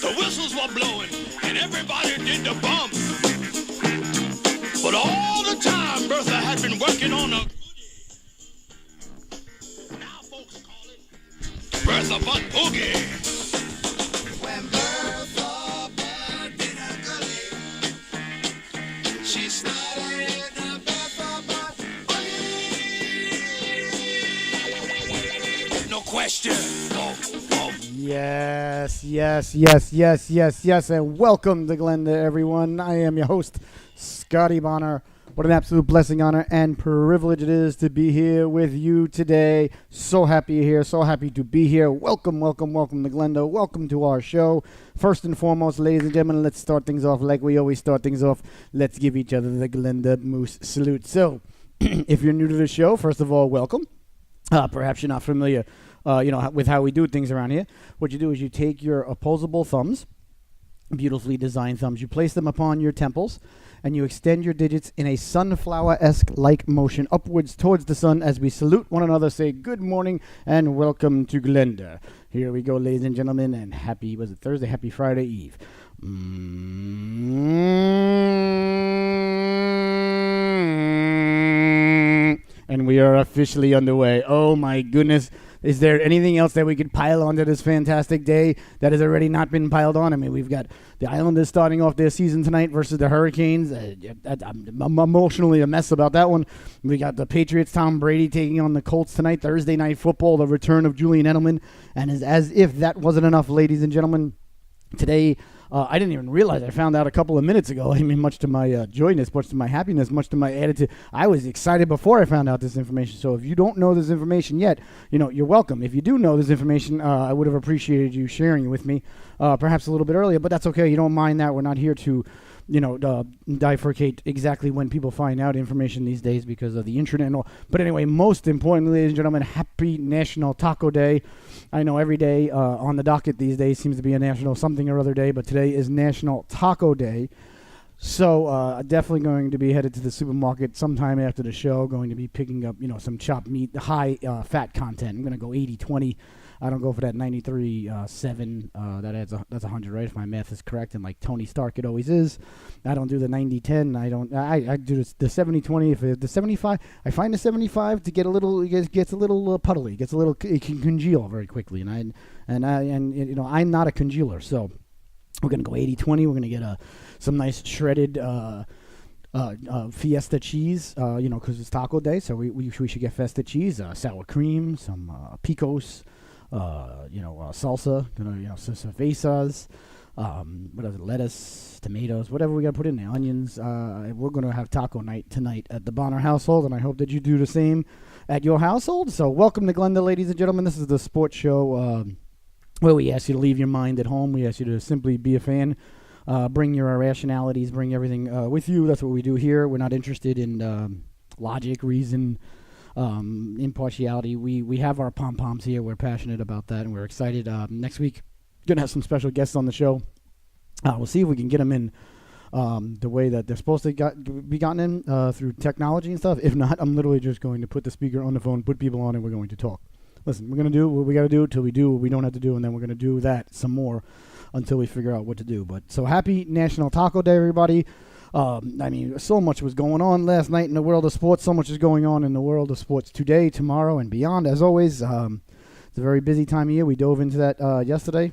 The whistles were blowing, and everybody did the bump. But all the time, Bertha had been working on a goodie. Now folks call it Bertha Butt Boogie. When Bertha Butt did a goodie, she started the Bertha Butt Boogie. No question. Yes, and welcome to Glenda, everyone. I am your host, Scotty Bonner. What an absolute blessing, honor, and privilege it is to be here with you today. So happy you're here, so happy to be here. Welcome to Glenda. Welcome to our show. First and foremost, ladies and gentlemen, let's start things off like we always start things off. Let's give each other the Glenda Moose salute. So, if you're new to the show, first of all, welcome. Perhaps you're not familiar with how we do things around here. What you do is you take your opposable thumbs, beautifully designed thumbs, you place them upon your temples, and you extend your digits in a sunflower-esque-like motion upwards towards the sun as we salute one another, say good morning and welcome to Glenda. Here we go, ladies and gentlemen, and happy Friday Eve. And we are officially underway. Oh my goodness. Is there anything else that we could pile onto this fantastic day that has already not been piled on? I mean, we've got the Islanders starting off their season tonight versus the Hurricanes. I'm emotionally a mess about that one. We got the Patriots, Tom Brady taking on the Colts tonight, Thursday Night Football, the return of Julian Edelman. And as if that wasn't enough, ladies and gentlemen, today, I didn't even realize. I found out a couple of minutes ago. I mean, much to my joyness, much to my happiness, much to my attitude. I was excited before I found out this information. So if you don't know this information yet, you're welcome. If you do know this information, I would have appreciated you sharing it with me, perhaps a little bit earlier. But that's okay. You don't mind that. We're not here to, bifurcate exactly when people find out information these days because of the internet and all. But anyway, most importantly, ladies and gentlemen, happy National Taco Day. I know every day on the docket these days seems to be a national something or other day, but today is National Taco Day. So definitely going to be headed to the supermarket sometime after the show, going to be picking up, some chopped meat, high fat content. I'm going to go 80-20. I don't go for that 93-7. That's 100, right? If my math is correct, and like Tony Stark, it always is. I don't do the 90-10. I do the 70-20. If the 75, I find the 75 to get a little, it gets a little puddly, it can congeal very quickly, and I'm not a congealer, so we're gonna go 80-20. We're gonna get some nice shredded Fiesta cheese, because it's Taco Day, so we should get Fiesta cheese, sour cream, some picos. Salsa, cervezas, what is it, lettuce, tomatoes, whatever we got to put in there, onions. We're going to have taco night tonight at the Bonner household, and I hope that you do the same at your household. So welcome to Glenda, ladies and gentlemen. This is the sports show where we ask you to leave your mind at home. We ask you to simply be a fan. Bring your irrationalities, bring everything with you. That's what we do here. We're not interested in logic, reason, impartiality. We have our pom-poms here. We're passionate about that, and we're excited. Next week, going to have some special guests on the show. We'll see if we can get them in the way that they're supposed to be gotten in through technology and stuff. If not, I'm literally just going to put the speaker on the phone, put people on, and we're going to talk. Listen, we're going to do what we got to do until we do what we don't have to do, and then we're going to do that some more until we figure out what to do. But so happy National Taco Day, everybody. So much was going on last night in the world of sports. So much is going on in the world of sports today, tomorrow, and beyond. As always, it's a very busy time of year. We dove into that yesterday.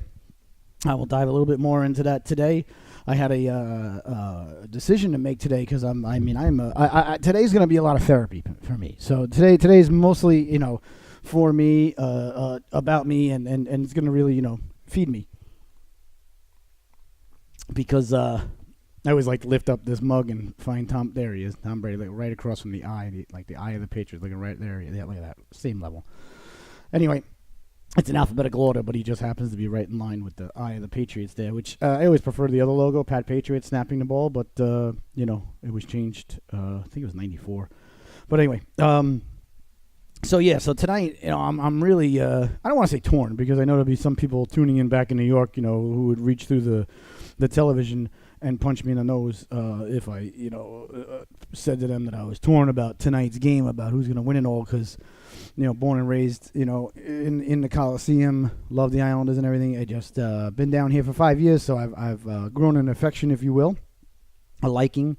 I will dive a little bit more into that today. I had a decision to make today because today's going to be a lot of therapy for me. So today's mostly for me, about me, and it's going to really feed me because I always like to lift up this mug and find Tom. There he is, Tom Brady, like right across from the eye, the eye of the Patriots, looking right there. Yeah, look at that, same level. Anyway, it's in alphabetical order, but he just happens to be right in line with the eye of the Patriots there, which I always prefer the other logo, Pat Patriot snapping the ball, but it was changed. I think it was '94. But anyway, so tonight, I'm really I don't want to say torn because I know there'll be some people tuning in back in New York, who would reach through the television and punch me in the nose if I, said to them that I was torn about tonight's game, about who's going to win it all, because, born and raised, in the Coliseum, love the Islanders and everything. I just been down here for 5 years, so I've grown an affection, if you will, a liking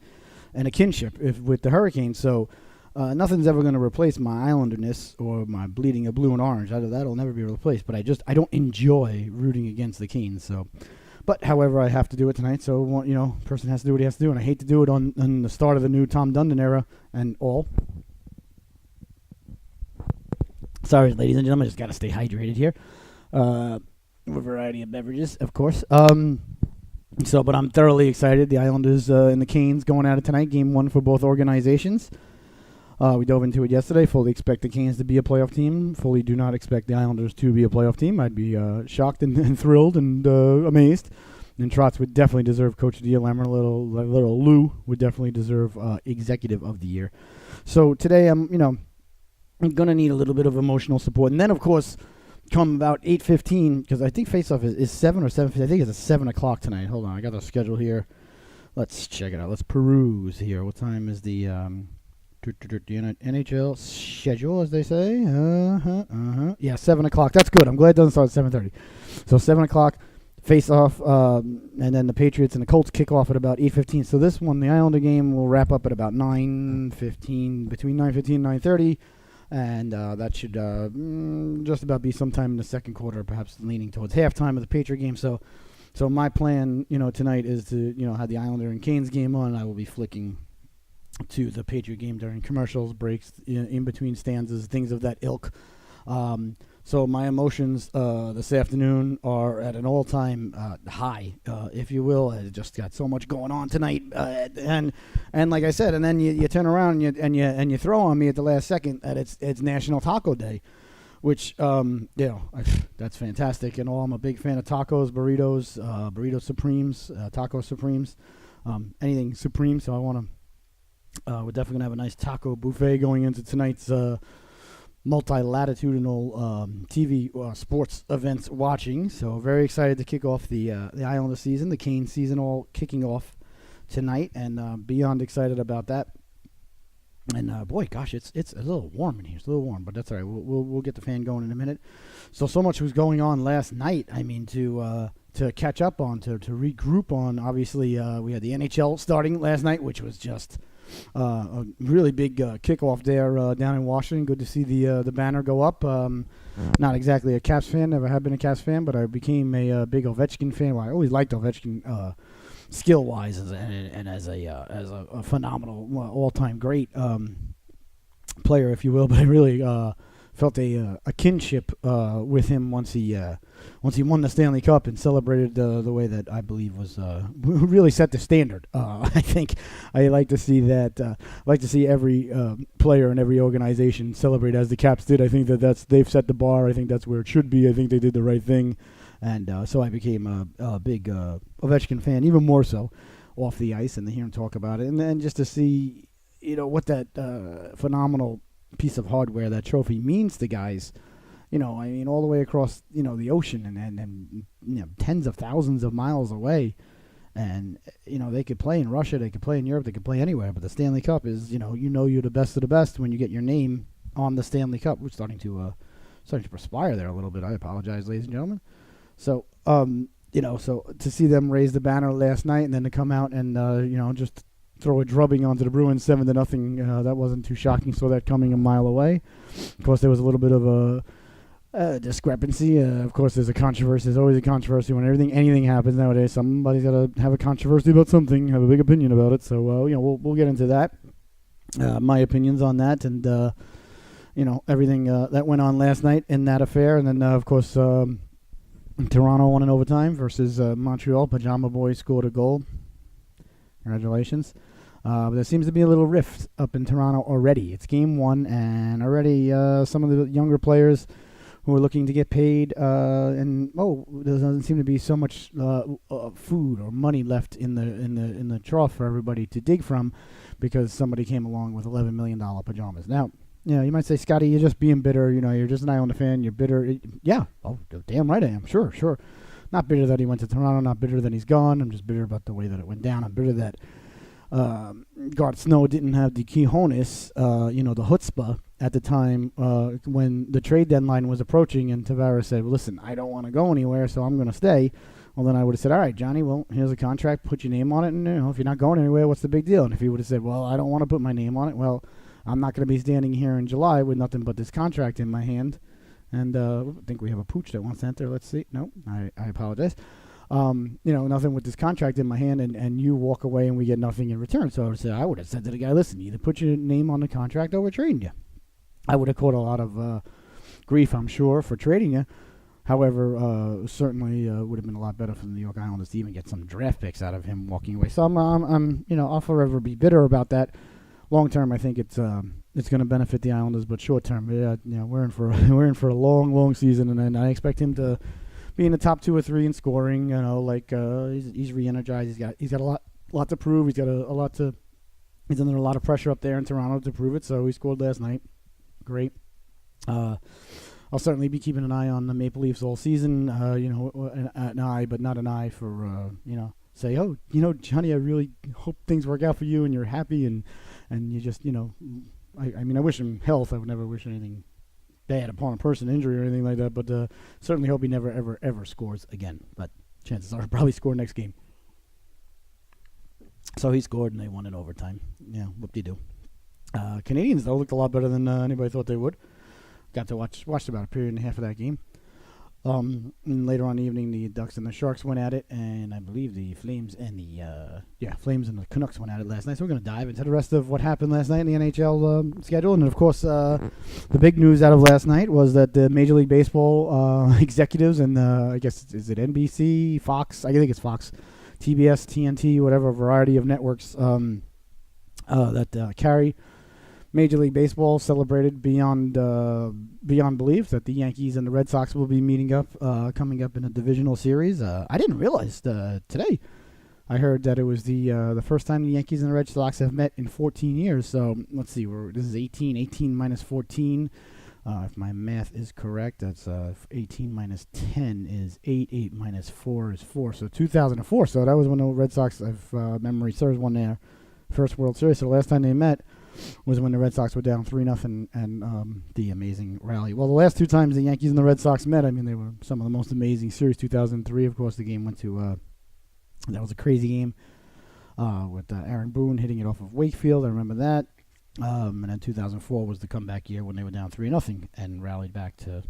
and a kinship with the Hurricanes. So nothing's ever going to replace my Islanderness or my bleeding of blue and orange. That'll never be replaced. But I don't enjoy rooting against the Canes. So, but however, I have to do it tonight. So person has to do what he has to do, and I hate to do it on the start of the new Tom Dundon era and all. Sorry, ladies and gentlemen, I just got to stay hydrated here. With a variety of beverages, of course. But I'm thoroughly excited. The Islanders and the Canes going at it tonight. Game 1 for both organizations. We dove into it yesterday. Fully expect the Canes to be a playoff team. Fully do not expect the Islanders to be a playoff team. I'd be shocked and thrilled and amazed. And Trotz would definitely deserve Coach of the Year. Lammer, little Lou would definitely deserve Executive of the Year. So today I'm going to need a little bit of emotional support. And then, of course, come about 8:15, because I think face-off is 7 or 7:50. I think it's at 7 o'clock tonight. Hold on, I got the schedule here. Let's check it out. Let's peruse here. What time is the NHL schedule, as they say? Yeah, 7 o'clock. That's good. I'm glad it doesn't start at 7:30. So 7 o'clock, face-off, and then the Patriots and the Colts kick off at about 8:15. So this one, the Islander game, will wrap up at about 9:15, between 9:15 and 9:30. And that should just about be sometime in the second quarter, perhaps leaning towards halftime of the Patriot game. So my plan, tonight is to, have the Islander and Canes game on. I will be flicking to the Patriot game during commercials, breaks, in between stanzas, things of that ilk. So my emotions this afternoon are at an all-time high, if you will. I just got so much going on tonight, and like I said, and then you turn around and you throw on me at the last second that it's National Taco Day, which that's fantastic and all. I'm a big fan of tacos, burritos, burrito supremes, taco supremes, anything supreme. So I want to. We're definitely gonna have a nice taco buffet going into tonight's multi-latitudinal TV sports events watching. So very excited to kick off the Islander season, the Canes season, all kicking off tonight, and beyond excited about that. And boy, gosh, it's a little warm in here. It's a little warm, but that's all right. We'll get the fan going in a minute. So much was going on last night. I mean, to catch up on, to regroup on. Obviously, we had the NHL starting last night, which was just a really big kickoff there down in Washington. Good to see the banner go up. Not exactly a Caps fan, never have been a Caps fan, but I became a big Ovechkin fan. Well, I always liked Ovechkin skill-wise and as a phenomenal, all-time great player, if you will. But I really felt a kinship with him once he won the Stanley Cup and celebrated the way that I believe was really set the standard. I think I like to see that. Like to see every player in every organization celebrate as the Caps did. I think they've set the bar. I think that's where it should be. I think they did the right thing, and so I became a big Ovechkin fan, even more so off the ice, and to hear him talk about it, and then just to see what that phenomenal piece of hardware, that trophy, means to guys, I mean, all the way across, the ocean and tens of thousands of miles away. And, they could play in Russia, they could play in Europe, they could play anywhere. But the Stanley Cup is, you're the best of the best when you get your name on the Stanley Cup. We're starting to perspire there a little bit. I apologize, ladies and gentlemen. So, so to see them raise the banner last night and then to come out and, just throw a drubbing onto the Bruins 7-0. That wasn't too shocking. Saw that coming a mile away. Of course, there was a little bit of a discrepancy. Of course, there's a controversy. There's always a controversy when anything happens nowadays. Somebody's got to have a controversy about something, have a big opinion about it. So, we'll get into that. My opinions on that, and everything that went on last night in that affair, and then of course, Toronto won in overtime versus Montreal. Pajama Boy scored a goal. Congratulations. But there seems to be a little rift up in Toronto already. It's game 1, and already some of the younger players who are looking to get paid, and there doesn't seem to be so much food or money left in the trough for everybody to dig from, because somebody came along with $11 million pajamas. Now, you might say, Scotty, you're just being bitter. You're just an Islander fan. You're bitter. Yeah. Oh, damn right I am. Sure. Not bitter that he went to Toronto, not bitter that he's gone. I'm just bitter about the way that it went down. I'm bitter that Garth Snow didn't have the cojones, the chutzpah at the time when the trade deadline was approaching, and Tavares said, well, listen, I don't want to go anywhere, so I'm going to stay. Well, then I would have said, all right, Johnny, well, here's a contract, put your name on it, and if you're not going anywhere, what's the big deal? And if he would have said, well, I don't want to put my name on it, well, I'm not going to be standing here in July with nothing but this contract in my hand. And I think we have a pooch that wants to enter. Let's see. No, I apologize. Nothing with this contract in my hand, and you walk away and we get nothing in return. So I would have said to the guy, listen, either put your name on the contract or we're trading you. I would have caught a lot of grief, I'm sure, for trading you. However, certainly would have been a lot better for the New York Islanders to even get some draft picks out of him walking away. So I'll forever be bitter about that. Long term, I think it's going to benefit the Islanders, but short term, we're in for a long season, and then I expect him to be in the top 2 or 3 in scoring. He's re-energized. He's got a lot to prove. He's under a lot of pressure up there in Toronto to prove it. So he scored last night. Great. I'll certainly be keeping an eye on the Maple Leafs all season. An eye, but not an eye for say, oh, Johnny, I really hope things work out for you and you're happy and you just, I wish him health. I would never wish anything bad upon a person, injury or anything like that, but certainly hope he never, ever, ever scores again. But chances are he'll probably score next game. So he scored and they won in overtime. Yeah, whoop-de-doo. Canadians, though, looked a lot better than anybody thought they would. Got to watched about a period and a half of that game. And later on in the evening, the Ducks and the Sharks went at it, and I believe the Flames and the Canucks went at it last night. So we're going to dive into the rest of what happened last night in the NHL schedule. And, of course, the big news out of last night was that the Major League Baseball executives and, I guess, is it NBC, Fox? I think it's Fox, TBS, TNT, whatever variety of networks that carry Major League Baseball celebrated beyond belief that the Yankees and the Red Sox will be meeting up, coming up in a divisional series. I didn't realize today. I heard that it was the first time the Yankees and the Red Sox have met in 14 years. So let's see, this is 18 minus 14. If my math is correct, that's 18 minus 10 is 8. 8 minus 4 is 4. So 2004. So that was when the Red Sox, if memory serves, won their first World Series. So the last time they met was when the Red Sox were down 3-0 and the amazing rally. Well, the last 2 times the Yankees and the Red Sox met, I mean, they were some of the most amazing series. 2003, of course, the game went to, that was a crazy game with Aaron Boone hitting it off of Wakefield. I remember that. And then 2004 was the comeback year when they were down 3-0 and rallied back to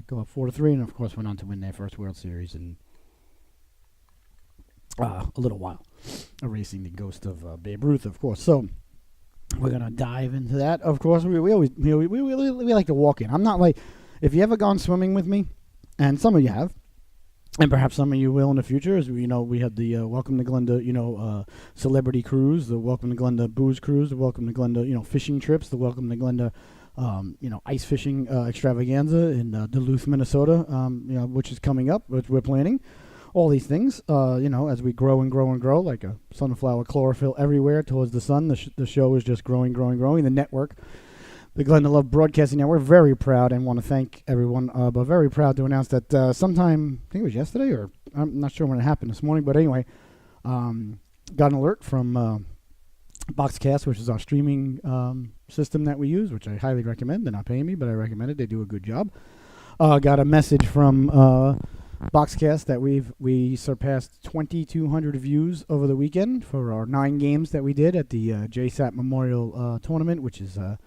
go up 4-3, and of course went on to win their first World Series in a little while, erasing the ghost of Babe Ruth, of course. So we're gonna dive into that. Of course, we always we like to walk in. I'm not like, if you ever gone swimming with me, and some of you have, and perhaps some of you will in the future. As we had the Welcome to Glenda, celebrity cruise, the Welcome to Glenda booze cruise, the Welcome to Glenda, fishing trips, the Welcome to Glenda, ice fishing extravaganza in Duluth, Minnesota, which is coming up, which we're planning. All these things, as we grow and grow and grow, like a sunflower chlorophyll everywhere towards the sun. The show is just growing. The network, the Glenda Love Broadcasting Network, we're very proud and want to thank everyone, but very proud to announce that sometime, I think it was yesterday, or I'm not sure when it happened this morning, but anyway, got an alert from Boxcast, which is our streaming system that we use, which I highly recommend. They're not paying me, but I recommend it. They do a good job. Got a message from Boxcast that we surpassed 2,200 views over the weekend for our 9 games that we did at the JSAT Memorial Tournament, which is a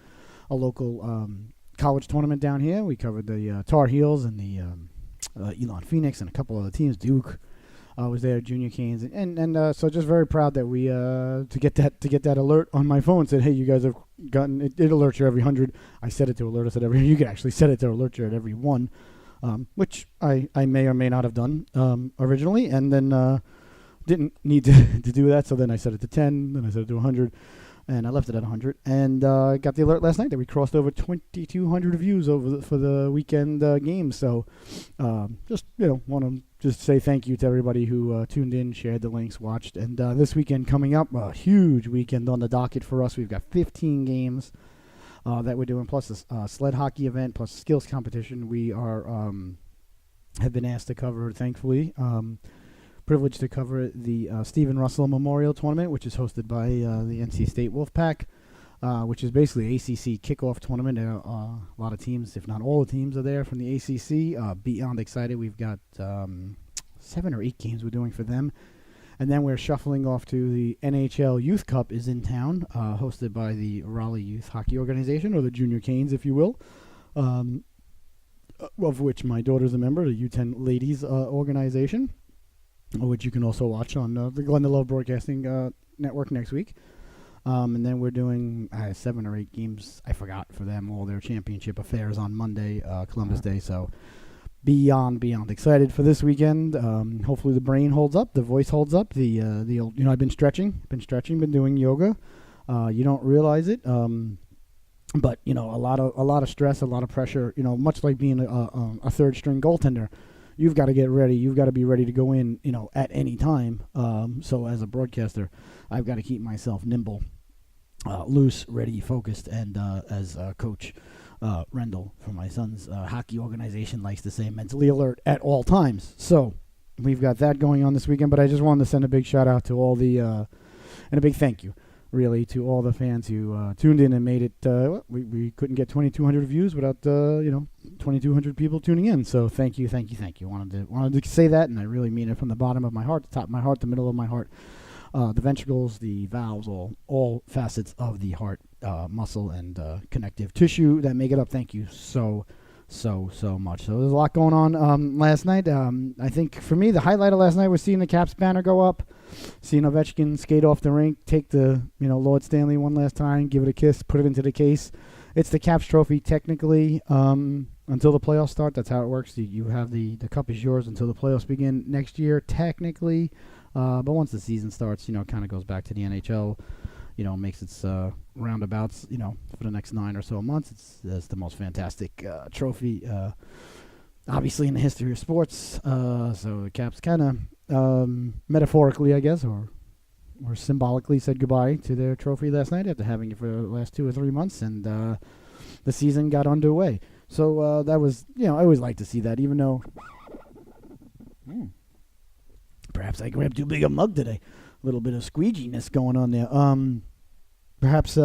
local college tournament down here. We covered the Tar Heels and the Elon Phoenix and a couple other teams. Duke was there, Junior Canes, and so just very proud that we to get that alert on my phone. Said, hey, you guys have gotten it. It alerts you every 100. I set it to alert us at every. You can actually set it to alert you at every 1. Which I may or may not have done originally, and then didn't need to do that, so then I set it to 10, then I set it to 100, and I left it at 100, and got the alert last night that we crossed over 2,200 views for the weekend games, so just, want to just say thank you to everybody who tuned in, shared the links, watched, and this weekend coming up, a huge weekend on the docket for us. We've got 15 games that we're doing, plus a sled hockey event, plus a skills competition. We are have been asked to cover, thankfully. Privileged to cover the Stephen Russell Memorial Tournament, which is hosted by the NC State Wolfpack, which is basically ACC kickoff tournament. A lot of teams, if not all the teams, are there from the ACC. Beyond excited. We've got 7 or 8 games we're doing for them. And then we're shuffling off to the NHL Youth Cup is in town, hosted by the Raleigh Youth Hockey Organization, or the Junior Canes, if you will, of which my daughter's a member, the U10 Ladies Organization, which you can also watch on the Glenda Love Broadcasting Network next week. And then we're doing 7 or 8 games, I forgot, for them, all their championship affairs on Monday, Columbus Day, so... Beyond excited for this weekend. Hopefully the brain holds up, the voice holds up. The old, I've been stretching, been doing yoga. You don't realize it, but a lot of stress, a lot of pressure. Much like being a third string goaltender, you've got to get ready. You've got to be ready to go in, at any time. So as a broadcaster, I've got to keep myself nimble, loose, ready, focused, and as a coach. Rendell from my son's hockey organization likes to say mentally alert at all times. So we've got that going on this weekend, but I just wanted to send a big shout out to all the, and a big thank you, really, to all the fans who tuned in and made it. We couldn't get 2,200 views without, 2,200 people tuning in. So thank you. Wanted to say that, and I really mean it from the bottom of my heart, the top of my heart, the middle of my heart. The ventricles, the valves, all facets of the heart, muscle, and connective tissue that make it up. Thank you so much. So there's a lot going on last night. I think for me, the highlight of last night was seeing the Caps banner go up, seeing Ovechkin skate off the rink, take the Lord Stanley one last time, give it a kiss, put it into the case. It's the Caps trophy technically until the playoffs start. That's how it works. You have the cup is yours until the playoffs begin next year technically. But once the season starts, kind of goes back to the NHL, makes its roundabouts, for the next 9 or so months. It's the most fantastic trophy, obviously, in the history of sports. So the Caps kind of metaphorically, I guess, or symbolically said goodbye to their trophy last night after having it for the last 2 or 3 months, and the season got underway. So that was, I always like to see that, even though... Perhaps I grabbed too big a mug today. A little bit of squeeginess going on there. Perhaps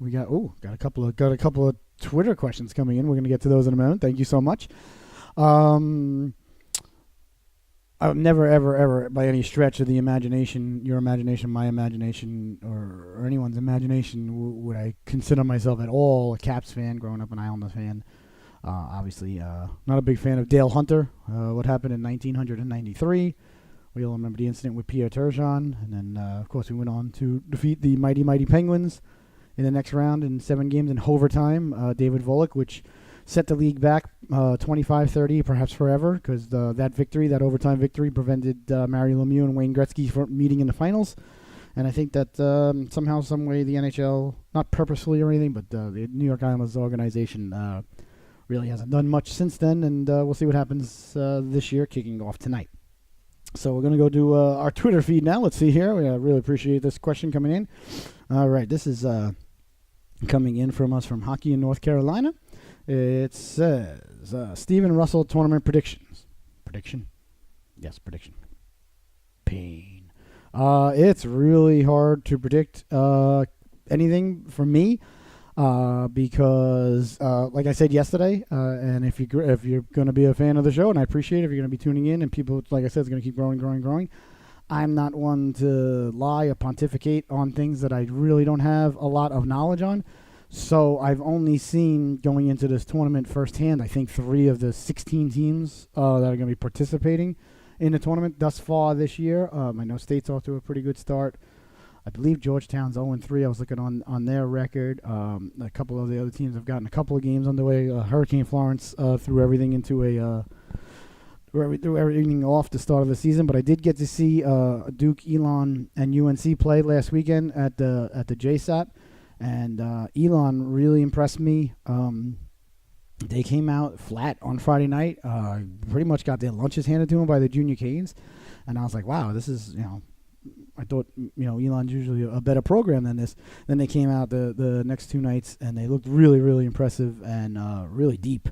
we got a couple of Twitter questions coming in. We're going to get to those in a moment. Thank you so much. I've never, ever, by any stretch of the imagination, your imagination, my imagination, or anyone's imagination, would I consider myself at all a Caps fan, growing up an Islanders fan. Obviously, not a big fan of Dale Hunter. What happened in 1993. We all remember the incident with Pierre Turgeon. And then, of course, we went on to defeat the mighty Penguins in the next round in 7 games in overtime. David Volek, which set the league back 25-30, perhaps forever, because that overtime victory, prevented Mario Lemieux and Wayne Gretzky from meeting in the finals. And I think that somehow, some way, the NHL, not purposefully or anything, but the New York Islanders organization... really hasn't done much since then, and we'll see what happens this year, kicking off tonight. So we're going to go to our Twitter feed now. Let's see here. We really appreciate this question coming in. All right, this is coming in from us from Hockey in North Carolina. It says, Stephen Russell tournament predictions. Prediction? Yes, prediction. Pain. It's really hard to predict anything for me. Because, like I said yesterday, and if you're going to be a fan of the show, and I appreciate it, if you're going to be tuning in, and people, like I said, it's going to keep growing, I'm not one to lie or pontificate on things that I really don't have a lot of knowledge on. So I've only seen, going into this tournament firsthand, I think 3 of the 16 teams that are going to be participating in the tournament thus far this year. I know State's off to a pretty good start. I believe Georgetown's 0-3. I was looking on their record. A couple of the other teams have gotten a couple of games underway. Hurricane Florence threw everything into threw everything off the start of the season. But I did get to see Duke, Elon, and UNC play last weekend at the JSAT, and Elon really impressed me. They came out flat on Friday night. Pretty much got their lunches handed to them by the Junior Canes, and I was like, wow, this is I thought, Elon's usually a better program than this. Then they came out the next 2 nights, and they looked really, really impressive and really deep.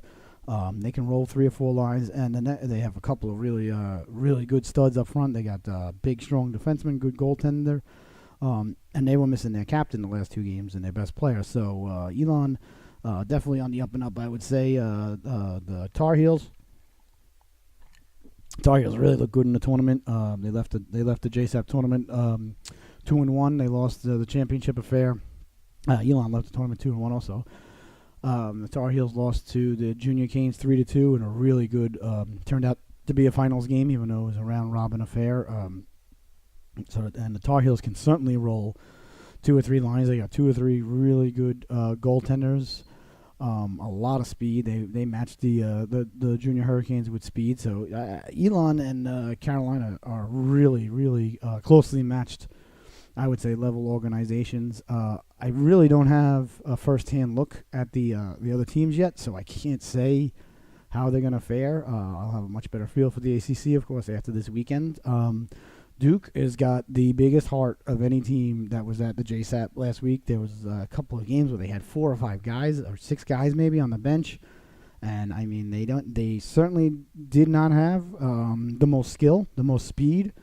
They can roll 3 or 4 lines, and then they have a couple of really good studs up front. They got big, strong defenseman, good goaltender, and they were missing their captain the last 2 games and their best player. So Elon definitely on the up and up, I would say. The Tar Heels really look good in the tournament. They left the JSAP tournament 2-1. They lost the championship affair. Elon left the tournament 2-1 also. The Tar Heels lost to the Junior Canes 3-2 in a really good, turned out to be a finals game, even though it was a round robin affair. And the Tar Heels can certainly roll 2 or 3 lines. They got 2 or 3 really good goaltenders. A lot of speed. They matched the Junior Hurricanes with speed. So Elon and Carolina are really closely matched, I would say, level organizations. I really don't have a first-hand look at the other teams yet, so I can't say how they're going to fare. I'll have a much better feel for the ACC, of course, after this weekend. Duke has got the biggest heart of any team that was at the JSAP last week. There was a couple of games where they had 4 or 5 guys, or 6 guys maybe, on the bench. And, I mean, they certainly did not have the most skill, the most speed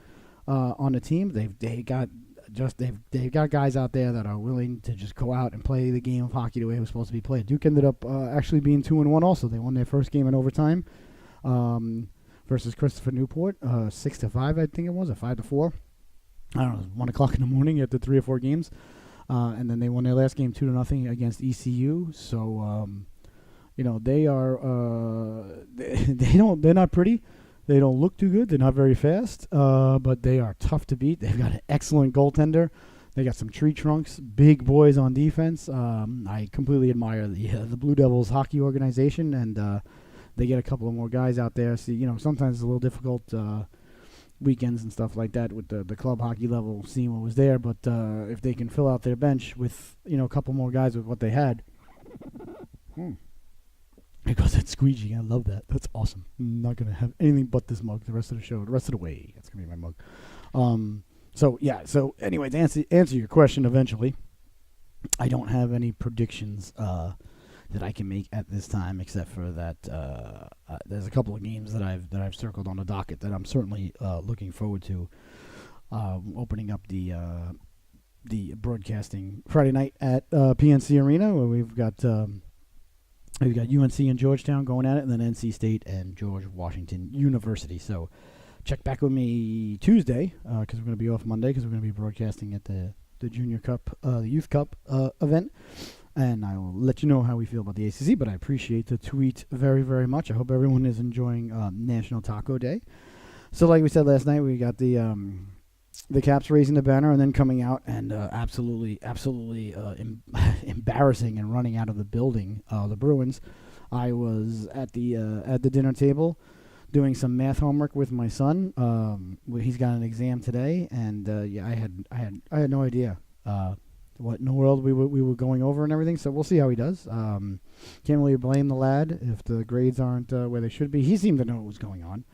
on the team. They've got guys out there that are willing to just go out and play the game of hockey the way it was supposed to be played. Duke ended up actually being 2-1 also. They won their first game in overtime versus Christopher Newport, 6-5, I think it was, or 5-4. I don't know, it was 1 o'clock in the morning after 3 or 4 games. And then they won their last game 2-0 against ECU. So, they are, they're not pretty. They don't look too good. They're not very fast, but they are tough to beat. They've got an excellent goaltender. They got some tree trunks, big boys on defense. I completely admire the Blue Devils hockey organization, and they get a couple of more guys out there. So, sometimes it's a little difficult weekends and stuff like that with the club hockey level, seeing what was there. But if they can fill out their bench with, a couple more guys with what they had. Because it's squeegee. I love that. That's awesome. I'm not going to have anything but this mug the rest of the show, the rest of the way. That's going to be my mug. So anyway, to answer your question eventually, I don't have any predictions that I can make at this time, except for that there's a couple of games that I've circled on the docket that I'm certainly looking forward to. Opening up the broadcasting Friday night at PNC Arena, where we've got UNC and Georgetown going at it, and then NC State and George Washington University. So check back with me Tuesday, because we're going to be off Monday, because we're going to be broadcasting at the Junior Cup, the Youth Cup event. And I will let you know how we feel about the ACC, but I appreciate the tweet very, very much. I hope everyone is enjoying National Taco Day. So like we said last night, we got the Caps raising the banner and then coming out and absolutely embarrassing and running out of the building, the Bruins. I was at the dinner table doing some math homework with my son. He's got an exam today, and I had no idea what in the world we were going over and everything. So we'll see how he does. Can't really blame the lad if the grades aren't where they should be. He seemed to know what was going on.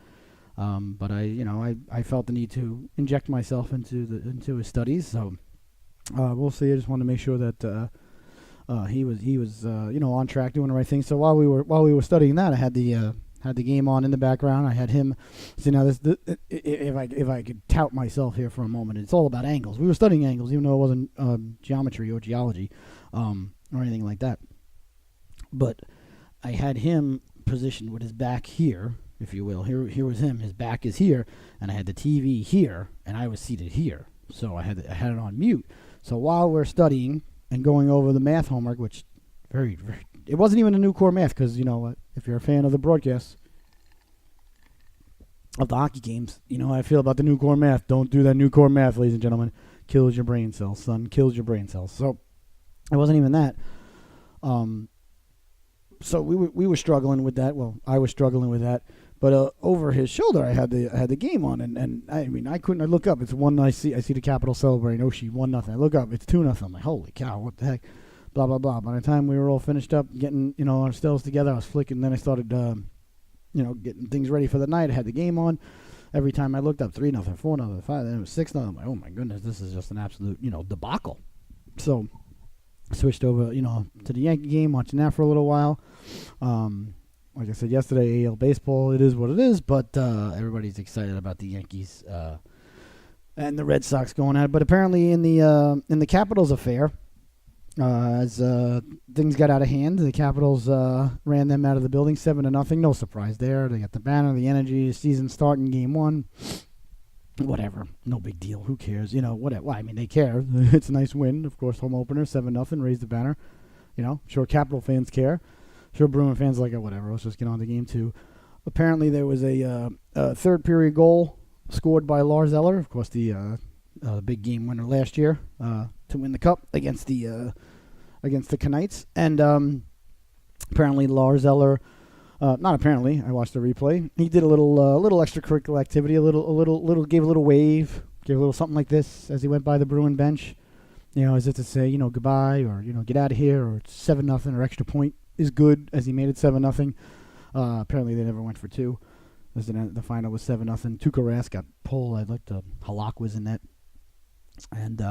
But I felt the need to inject myself into his studies. So we'll see. I just wanted to make sure that he was on track, doing the right thing. So while we were studying that, I had the game on in the background. I had him. See, now if I could tout myself here for a moment, it's all about angles. We were studying angles, even though it wasn't geometry or geology or anything like that. But I had him positioned with his back here, if you will. Here was him. His back is here, and I had the TV here, and I was seated here. So I had it on mute. So while we're studying and going over the math homework, which it wasn't even a new core math, because if you're a fan of the broadcasts of the hockey games, how I feel about the new core math. Don't do that new core math, ladies and gentlemen. Kills your brain cells, son. Kills your brain cells. So it wasn't even that. So we were struggling with that. Well, I was struggling with that. But over his shoulder, I had the game on, and I mean, I look up. It's 1. I see the Capitals celebrating. Oshie 1-0. I look up. It's 2-0. I'm like, holy cow, what the heck? Blah blah blah. By the time we were all finished up, getting our stills together, I was flicking. Then I started, getting things ready for the night. I had the game on. Every time I looked up, 3-0, 4-0, 5. Then it was 6-0. I'm like, oh my goodness, this is just an absolute debacle. So I switched over to the Yankee game, watching that for a little while. like I said yesterday, AL baseball, it is what it is, but everybody's excited about the Yankees and the Red Sox going at it. But apparently in the Capitals affair, as things got out of hand, the Capitals ran them out of the building 7-0. No surprise there. They got the banner, the energy, season starting game 1. Whatever, no big deal. Who cares? Whatever. Well, I mean, they care. It's a nice win, of course. Home opener, 7-0. Raise the banner. Sure, Capital fans care. Sure, Bruin fans like it. Whatever. Let's just get on to game 2. Apparently, there was a third period goal scored by Lars Eller, of course, the big game winner last year to win the cup against the Knights. And apparently, Lars Eller. Not apparently. I watched the replay. He did a little extracurricular activity. Gave a little wave, gave a little something like this as he went by the Bruin bench. As if to say, goodbye, or get out of here, or 7-0, or extra point is good, as he made it 7-0. Apparently, they never went for 2. The final was 7-0. Tuukka Rask got pulled. I'd like to Halak was in net, and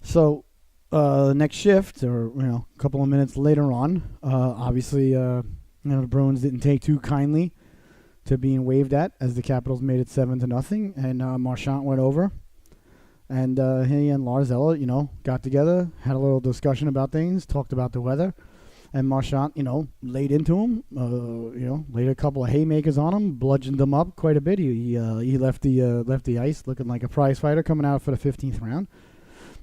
so the next shift, or a couple of minutes later on, obviously. The Bruins didn't take too kindly to being waved at, as the Capitals made it 7-0, and Marchand went over, and he and Lars Eller, got together, had a little discussion about things, talked about the weather, and Marchand, laid into him, laid a couple of haymakers on him, bludgeoned him up quite a bit. He left the ice looking like a prize fighter coming out for the 15th round.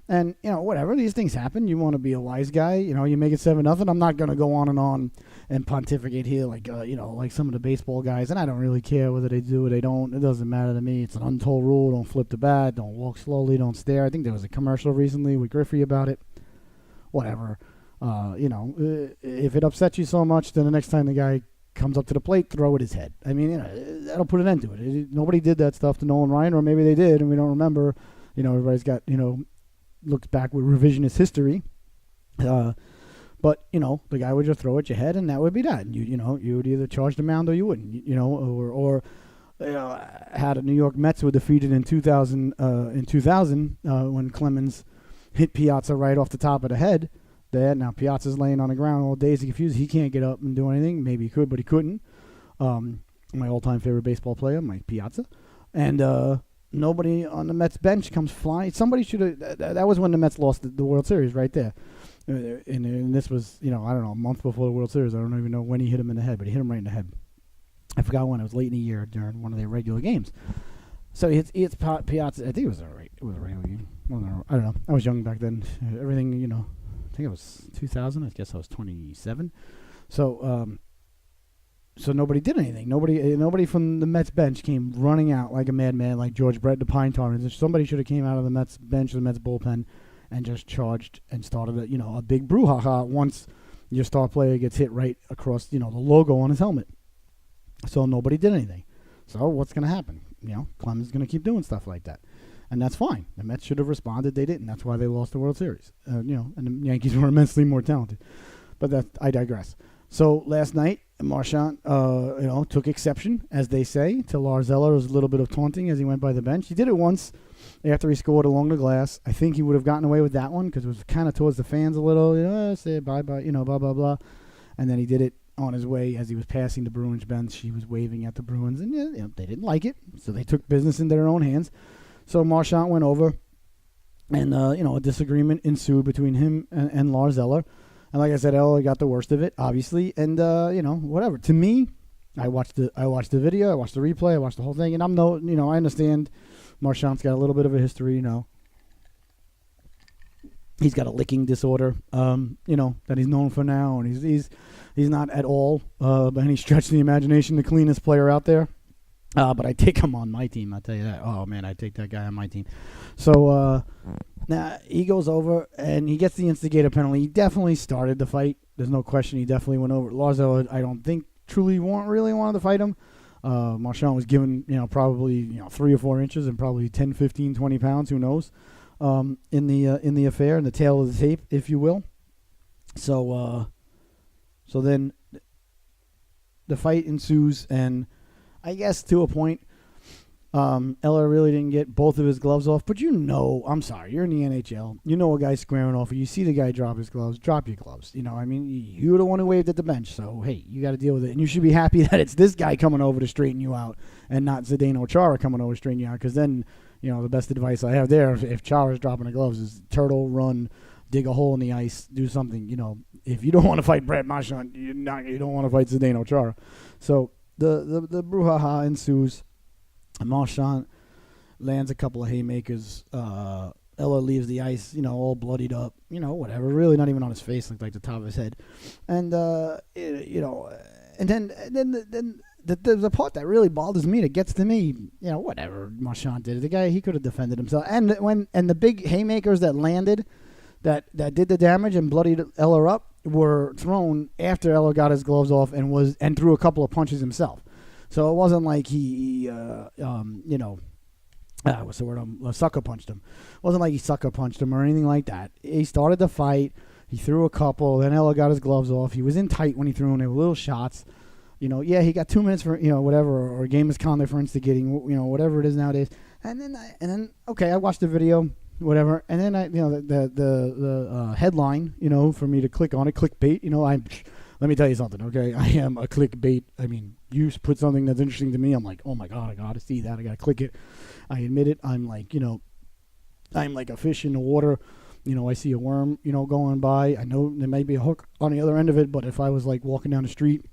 And, whatever, these things happen. You want to be a wise guy. You make it 7-0. I'm not going to go on and pontificate here like some of the baseball guys. And I don't really care whether they do or they don't. It doesn't matter to me. It's an untold rule. Don't flip the bat. Don't walk slowly. Don't stare. I think there was a commercial recently with Griffey about it. Whatever. If it upsets you so much, then the next time the guy comes up to the plate, throw at his head. I mean, that'll put an end to it. Nobody did that stuff to Nolan Ryan, or maybe they did, and we don't remember. Everybody's got, looked back with revisionist history, but the guy would just throw at your head, and that would be that. And you would either charge the mound or you wouldn't. Or how the New York Mets were defeated in 2000 when Clemens hit Piazza right off the top of the head. Now Piazza's laying on the ground all dazed and confused. He can't get up and do anything. Maybe he could, but he couldn't. My all-time favorite baseball player, Mike Piazza, and. Nobody on the Mets bench comes flying. Somebody should have. That was when the Mets lost the World Series, right there. And this was, I don't know, a month before the World Series. I don't even know when he hit him in the head, but he hit him right in the head. I forgot when. It was late in the year during one of their regular games. So he hits Piazza. I think it was a regular game. Well, I don't know. I was young back then. Everything, I think it was 2000. I guess I was 27. So nobody did anything. Nobody from the Mets bench came running out like a madman, like George Brett, the Pine Tar. Somebody should have came out of the Mets bench or the Mets bullpen and just charged and started a big brouhaha once your star player gets hit right across the logo on his helmet. So nobody did anything. So what's going to happen? Clemens is going to keep doing stuff like that, and that's fine. The Mets should have responded. They didn't. That's why they lost the World Series. And the Yankees were immensely more talented. But I digress. So last night, Marchand, took exception, as they say, to Lars Eller. There was a little bit of taunting as he went by the bench. He did it once after he scored along the glass. I think he would have gotten away with that one because it was kind of towards the fans a little. Say bye-bye, blah, blah, blah. And then he did it on his way as he was passing the Bruins bench. He was waving at the Bruins, and they didn't like it, so they took business into their own hands. So Marchand went over, and a disagreement ensued between him and Lars Eller. And like I said, Eller got the worst of it, obviously. And whatever. To me, I watched the video, I watched the replay, I watched the whole thing, and I understand Marchand's got a little bit of a history. He's got a licking disorder, that he's known for now, and he's not at all by any stretch of the imagination the cleanest player out there. But I take him on my team, I'll tell you that. Oh man, I take that guy on my team. So now he goes over and he gets the instigator penalty. He definitely started the fight. There's no question. He definitely went over. Lars Eller, I don't think truly really wanted to fight him. Marchand was given, probably 3 or 4 inches and probably 10, 15, 20 pounds, who knows, in the affair, in the tail of the tape, if you will. So then the fight ensues, and I guess to a point, Eller really didn't get both of his gloves off, but I'm sorry, you're in the NHL. You know a guy's squaring off, you see the guy drop his gloves, drop your gloves. I mean, you're the one who waved at the bench, so hey, you got to deal with it. And you should be happy that it's this guy coming over to straighten you out and not Zdeno Chara coming over to straighten you out, because then, the best advice I have there, if Chara's dropping the gloves, is turtle, run, dig a hole in the ice, do something. If you don't want to fight Brad Marchand, you don't want to fight Zdeno Chara. So the brouhaha ensues. Marchand lands a couple of haymakers. Ella leaves the ice, all bloodied up, whatever. Really not even on his face, looked like the top of his head. And, and then the part that really bothers me, that gets to me, whatever Marchand did. The guy, he could have defended himself. And the big haymakers that landed, that did the damage and bloodied Ella up, were thrown after Ella got his gloves off and threw a couple of punches himself. So it wasn't like he, what's the word? Sucker punched him. It wasn't like he sucker punched him or anything like that. He started the fight. He threw a couple. Then Ella got his gloves off. He was in tight when he threw them. They were little shots. He got 2 minutes for, whatever, or a game is conduct for instigating, whatever it is nowadays. And then, okay, I watched the video, whatever. And then the headline, for me to click on it, clickbait, let me tell you something, okay? I am a clickbait. I mean, you put something that's interesting to me, I'm like, oh my God, I got to see that. I got to click it. I admit it. I'm like, I'm like a fish in the water. I see a worm, going by. I know there may be a hook on the other end of it, but if I was like walking down the street,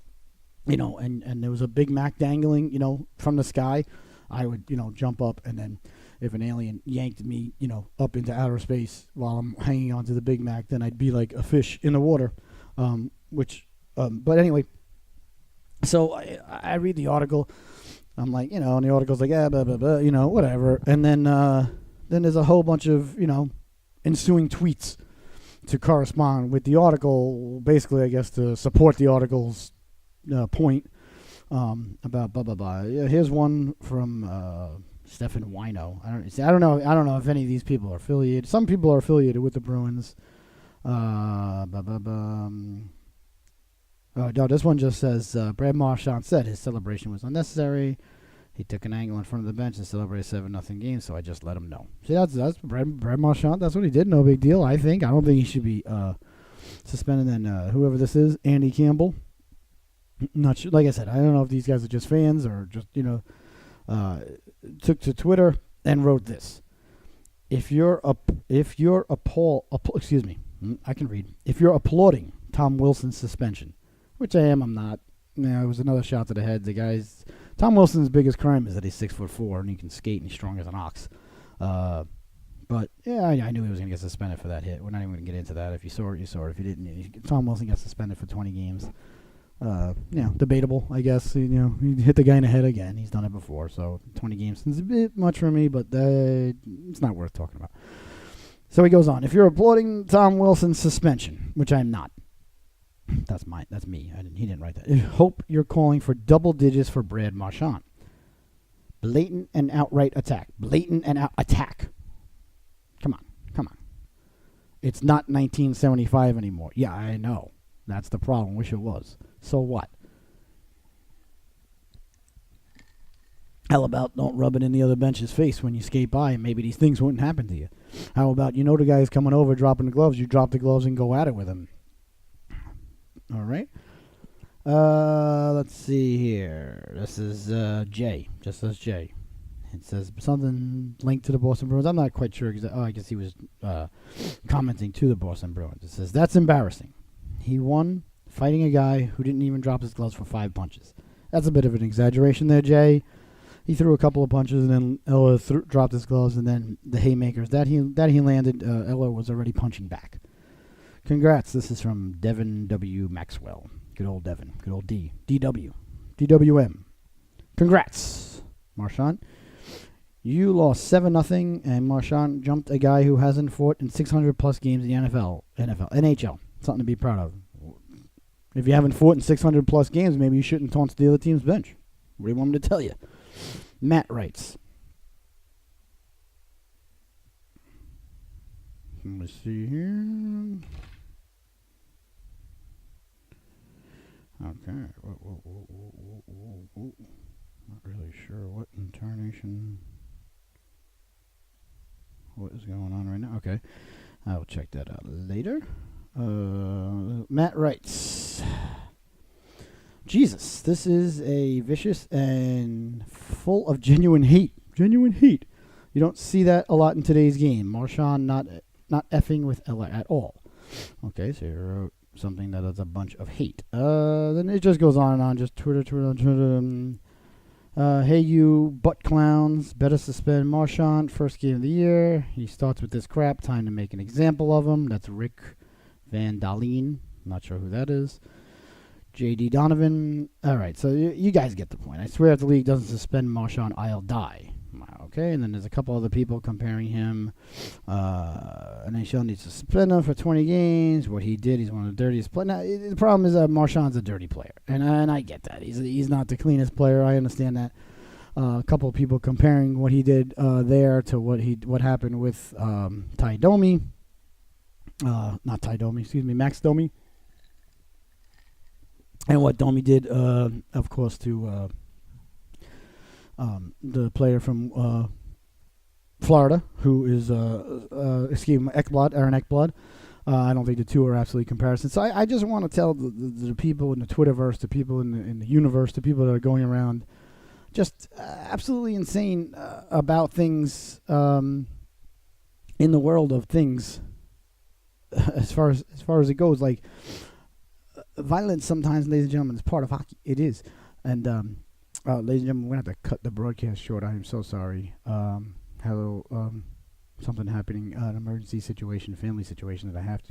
and there was a Big Mac dangling, from the sky, I would, jump up, and then if an alien yanked me, up into outer space while I'm hanging onto the Big Mac, then I'd be like a fish in the water, but anyway, so I read the article. I'm like, and the article's like, blah, blah, blah, whatever. And then there's a whole bunch of, ensuing tweets to correspond with the article, basically, I guess, to support the article's point about blah, blah, blah. Yeah, here's one from Stefan Wino. I don't know if any of these people are affiliated. Some people are affiliated with the Bruins. Oh, no, this one just says, Brad Marchand said his celebration was unnecessary. He took an angle in front of the bench and celebrated a 7-0 game, so I just let him know. See, that's Brad Marchand. That's what he did. No big deal, I think. I don't think he should be suspended. Then whoever this is, Andy Campbell. Not sure. Like I said, I don't know if these guys are just fans or just, took to Twitter and wrote this. If you're applauding Tom Wilson's suspension, which I am, I'm not. It was another shot to the head. Tom Wilson's biggest crime is that he's 6'4" and he can skate and he's strong as an ox. But yeah, I knew he was going to get suspended for that hit. We're not even going to get into that. If you saw it, you saw it. If you didn't, Tom Wilson got suspended for 20 games. Debatable, I guess. He hit the guy in the head again. He's done it before, so 20 games is a bit much for me, but it's not worth talking about. So he goes on. If you're applauding Tom Wilson's suspension, which I'm not, that's me. He didn't write that. I hope you're calling for double digits for Brad Marchand. Blatant and outright attack. Attack. Come on. It's not 1975 anymore. Yeah, I know. That's the problem. Wish it was. So what? How about don't rub it in the other bench's face when you skate by, and maybe these things wouldn't happen to you? How about the guy's coming over, dropping the gloves, you drop the gloves and go at it with him? All right. Let's see here. This is Jay. Just says Jay. It says something linked to the Boston Bruins. I'm not quite sure. I guess he was commenting to the Boston Bruins. It says, that's embarrassing. He won fighting a guy who didn't even drop his gloves for 5 punches. That's a bit of an exaggeration there, Jay. He threw a couple of punches, and then Ella dropped his gloves, and then the haymakers that he landed, Ella was already punching back. Congrats. This is from Devin W. Maxwell. Good old Devin. Good old D. DW. DWM. Congrats, Marchand. You lost 7-0, and Marchand jumped a guy who hasn't fought in 600-plus games in the NHL. Something to be proud of. If you haven't fought in 600-plus games, maybe you shouldn't taunt the other team's bench. What do you want me to tell you? Matt writes. Let me see here. Okay. Whoa. Not really sure what in turning information. What is going on right now? Okay. I will check that out later. Matt writes, Jesus, this is a vicious and full of genuine hate. Genuine hate. You don't see that a lot in today's game. Marshawn not effing with Ella at all. Okay, so you wrote something that is a bunch of hate. Then it just goes on and on. Just Twitter. Hey, you butt clowns. Better suspend Marshawn. First game of the year. He starts with this crap. Time to make an example of him. That's Rick Van Dalen. Not sure who that is. J.D. Donovan. All right, so you guys get the point. I swear if the league doesn't suspend Marshawn, I'll die. Okay, and then there's a couple other people comparing him. NHL needs to suspend him for 20 games. What he did, he's one of the dirtiest players. Now, the problem is that Marshawn's a dirty player, and I get that. He's not the cleanest player. I understand that. A couple of people comparing what he did there to what happened with Ty Domi. Not Ty Domi, excuse me, Max Domi. And what Domi did, of course, to the player from Florida, who is, Aaron Ekblad. I don't think the two are absolutely comparisons. So I just want to tell the people in the Twitterverse, the people in the universe, the people that are going around, just absolutely insane about things in the world of things. As far as it goes, like violence sometimes, ladies and gentlemen, is part of hockey. It is, and ladies and gentlemen, we're gonna have to cut the broadcast short. I am so sorry. Something happening, an emergency situation, family situation that I have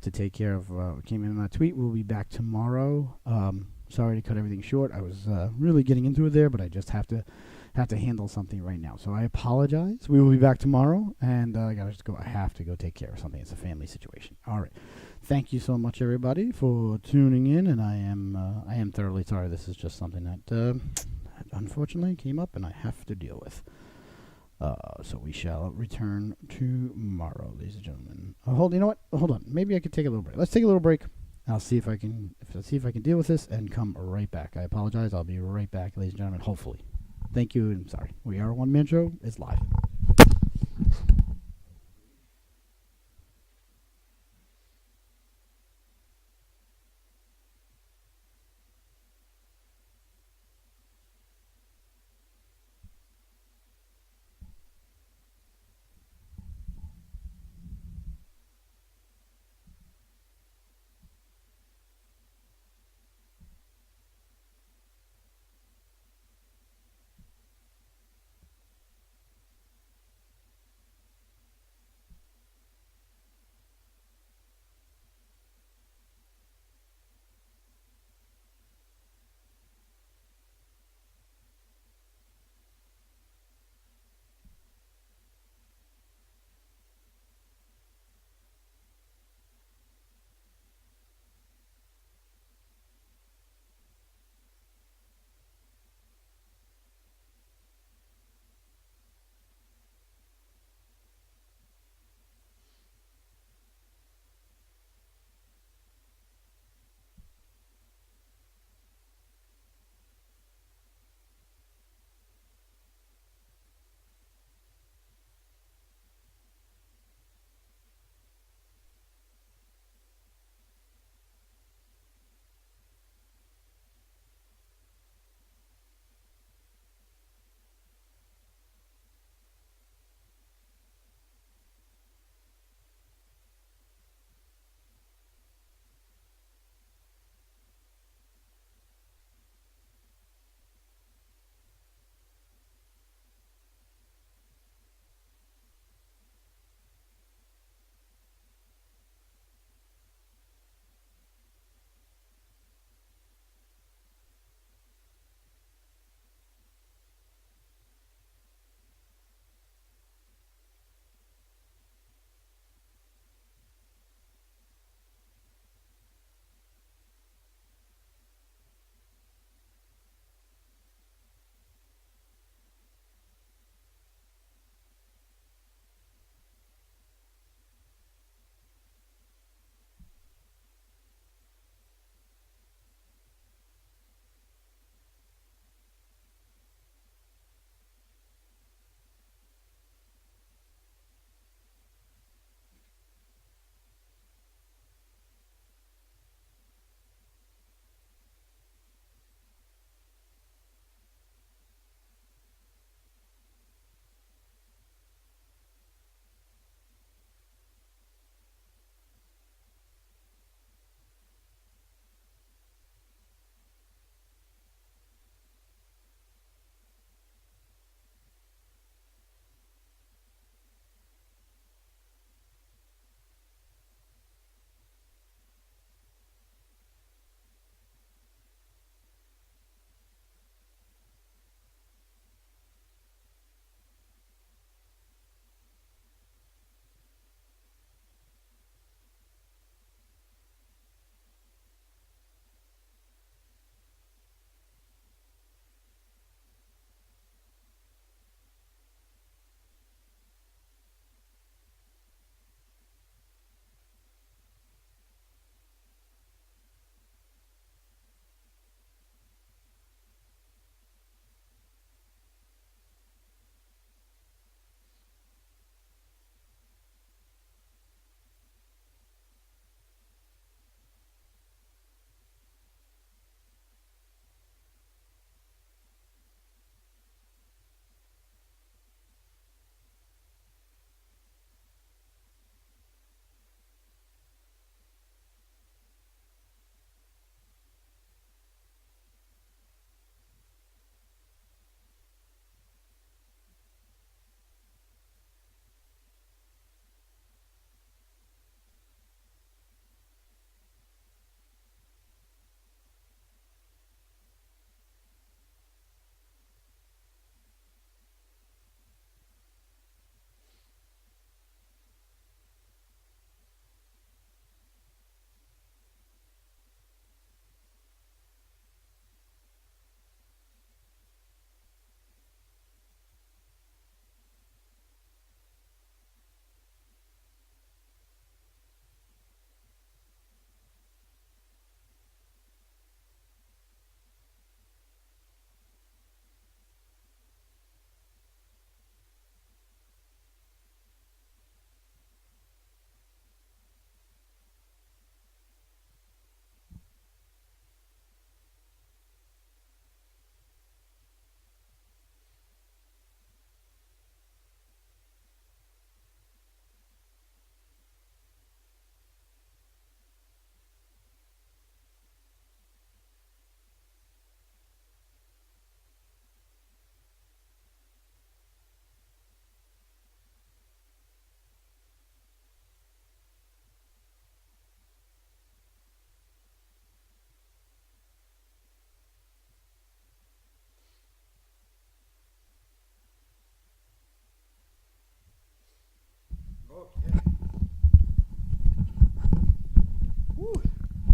to take care of. Came in on that tweet. We'll be back tomorrow. Sorry to cut everything short. I was really getting into it there, but I just have to handle something right now. So I apologize. We will be back tomorrow, and I have to go take care of something. It's a family situation. All right. Thank you so much, everybody, for tuning in, and I am thoroughly sorry. This is just something that unfortunately came up, and I have to deal with. So we shall return tomorrow, ladies and gentlemen. You know what? Hold on. Maybe I could take a little break. Let's take a little break. I'll see if I can deal with this and come right back. I apologize. I'll be right back, ladies and gentlemen. Hopefully. Thank you. I'm sorry. We are a one-man show. It's live.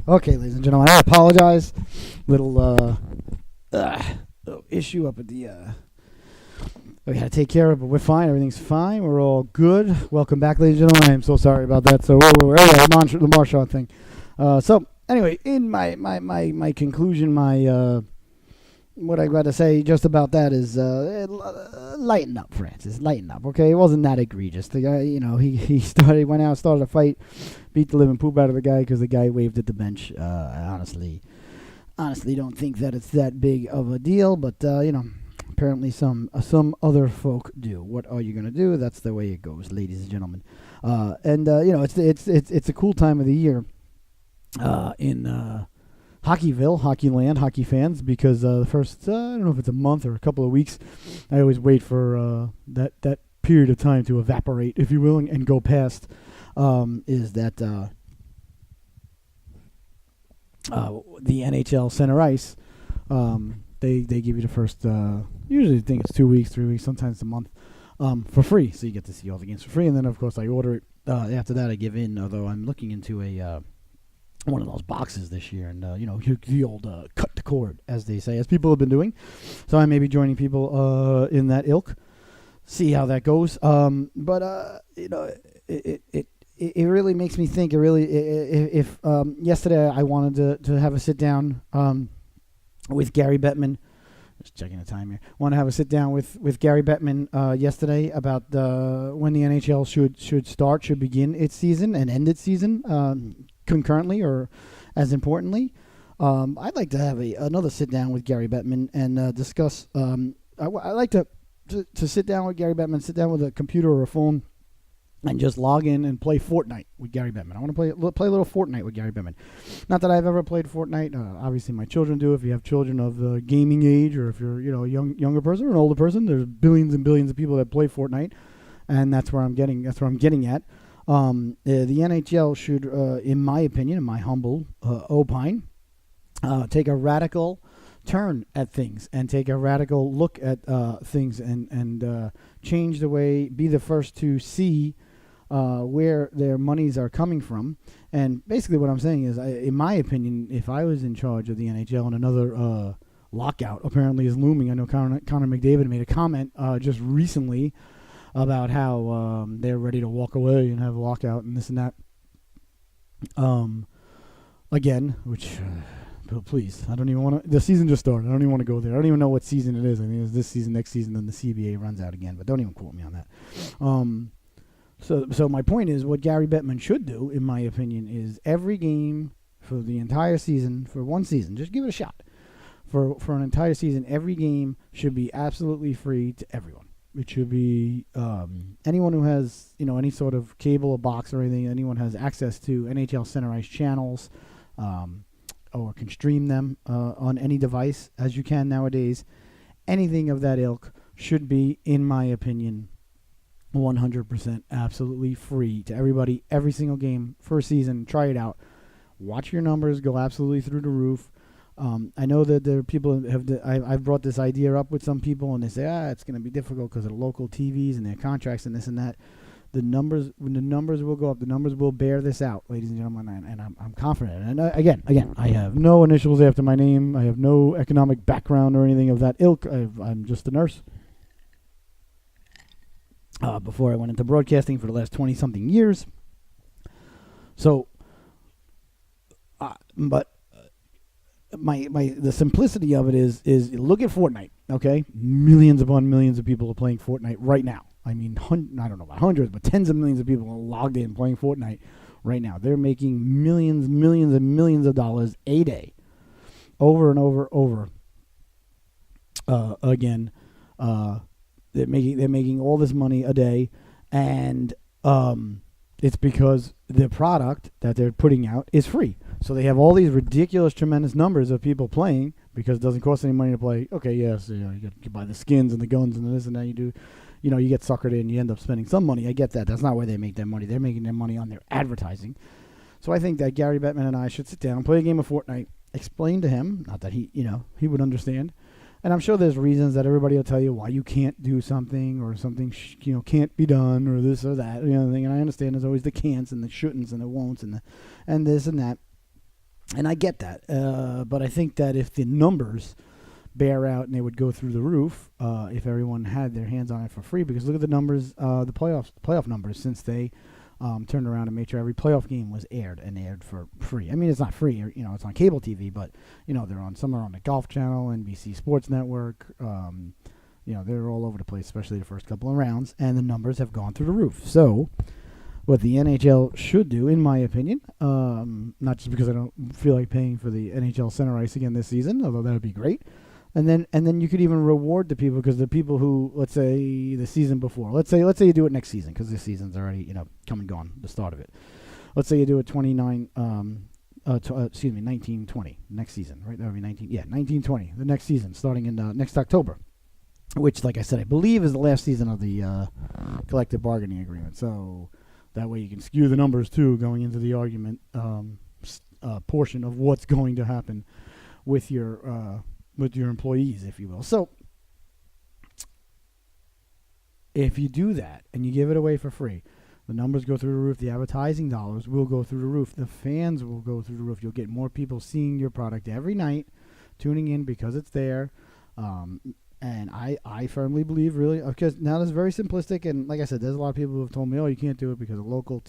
Okay, ladies and gentlemen, I apologize. Little issue up at the we had to take care of, but we're fine. Everything's fine. We're all good. Welcome back, ladies and gentlemen. I'm so sorry about that. So the Marshall thing. So anyway, in my conclusion, what I got to say just about that is lighten up, Francis. Lighten up, okay? It wasn't that egregious. The guy, he went out, started a fight, beat the living poop out of the guy because the guy waved at the bench. I honestly don't think that it's that big of a deal, but apparently some other folk do. What are you gonna do? That's the way it goes, ladies and gentlemen. It's a cool time of the year in Hockeyville, Hockeyland, hockey fans, because the first I don't know if it's a month or a couple of weeks, I always wait for that period of time to evaporate, if you will, and go past. Is that the NHL center ice? They give you the first. Usually, I think it's 2 weeks, 3 weeks, sometimes a month, for free. So you get to see all the games for free, and then of course I order it. After that, I give in. Although I'm looking into a one of those boxes this year, and the old cut the cord, as they say, as people have been doing. So I may be joining people in that ilk. See how that goes. It really makes me think. If yesterday I wanted to have a sit down with Gary Bettman. Just checking the time here. Want to have a sit down with Gary Bettman yesterday about when the NHL should begin its season and end its season concurrently, or as importantly. I'd like to have another sit down with Gary Bettman and discuss. I like to sit down with Gary Bettman, sit down with a computer or a phone, and just log in and play Fortnite with Gary Bettman. I want to play a little Fortnite with Gary Bettman. Not that I've ever played Fortnite. Obviously, my children do. If you have children of gaming age, or if you're a younger person or an older person, there's billions and billions of people that play Fortnite, and that's where I'm getting at. The NHL should, in my opinion, in my humble opine, take a radical turn at things and take a radical look at things and change the way, be the first to see where their monies are coming from. And basically what I'm saying is, in my opinion, if I was in charge of the NHL and another lockout apparently is looming, I know Connor McDavid made a comment just recently about how they're ready to walk away and have a lockout and this and that. Again, which... please, I don't even want to. The season just started. I don't even want to go there. I don't even know what season it is. I think it's this season, next season, then the CBA runs out again. But don't even quote me on that. So my point is, what Gary Bettman should do, in my opinion, is every game for the entire season, for one season, just give it a shot. For an entire season, every game should be absolutely free to everyone. It should be anyone who has any sort of cable or box or anything. Anyone has access to NHL Center Ice channels. Or can stream them on any device, as you can nowadays. Anything of that ilk should be, in my opinion, 100% absolutely free to everybody, every single game, first season. Try it out. Watch your numbers go absolutely through the roof. I know that there are people I've brought this idea up with some people, and they say, it's going to be difficult because of the local TVs and their contracts and this and that. The numbers will go up. The numbers will bear this out, ladies and gentlemen, and I'm confident. And again, I have no initials after my name. I have no economic background or anything of that ilk. I'm just a nurse. Before I went into broadcasting for the last 20-something years. So, but the simplicity of it is look at Fortnite. Okay, millions upon millions of people are playing Fortnite right now. I mean, I don't know about hundreds, but tens of millions of people are logged in playing Fortnite right now. They're making millions and millions of dollars a day, over and over. Again, they're making all this money a day, and it's because the product that they're putting out is free. So they have all these ridiculous, tremendous numbers of people playing because it doesn't cost any money to play. Okay, yes, you buy the skins and the guns and this and that. You do. You get suckered in, you end up spending some money. I get that. That's not where they make their money. They're making their money on their advertising. So I think that Gary Bettman and I should sit down, play a game of Fortnite, explain to him, not that he would understand. And I'm sure there's reasons that everybody will tell you why you can't do something or something, can't be done or this or that, thing. And I understand there's always the can'ts and the shouldn'ts and the won'ts and this and that. And I get that, but I think that if the numbers bear out and they would go through the roof if everyone had their hands on it for free. Because look at the numbers, the playoff numbers since they turned around and made sure every playoff game was aired and aired for free. I mean, it's not free, it's on cable TV, but they're on somewhere on the Golf Channel, NBC Sports Network. They're all over the place, especially the first couple of rounds, and the numbers have gone through the roof. So what the NHL should do, in my opinion, not just because I don't feel like paying for the NHL center ice again this season, although that would be great. And then you could even reward the people, because the people who, let's say the season before, let's say you do it next season, because this season's already come and gone, the start of it. Let's say you do it 1920 next season, right? That would be 1920, the next season, starting in next October, which, like I said, I believe is the last season of the collective bargaining agreement. So that way you can skew the numbers too, going into the argument portion of what's going to happen with your employees, if you will. So if you do that and you give it away for free, the numbers go through the roof, the advertising dollars will go through the roof, the fans will go through the roof. You'll get more people seeing your product every night, tuning in because it's there. And I firmly believe, really, because now that's very simplistic, and like I said, there's a lot of people who have told me, oh, you can't do it because of local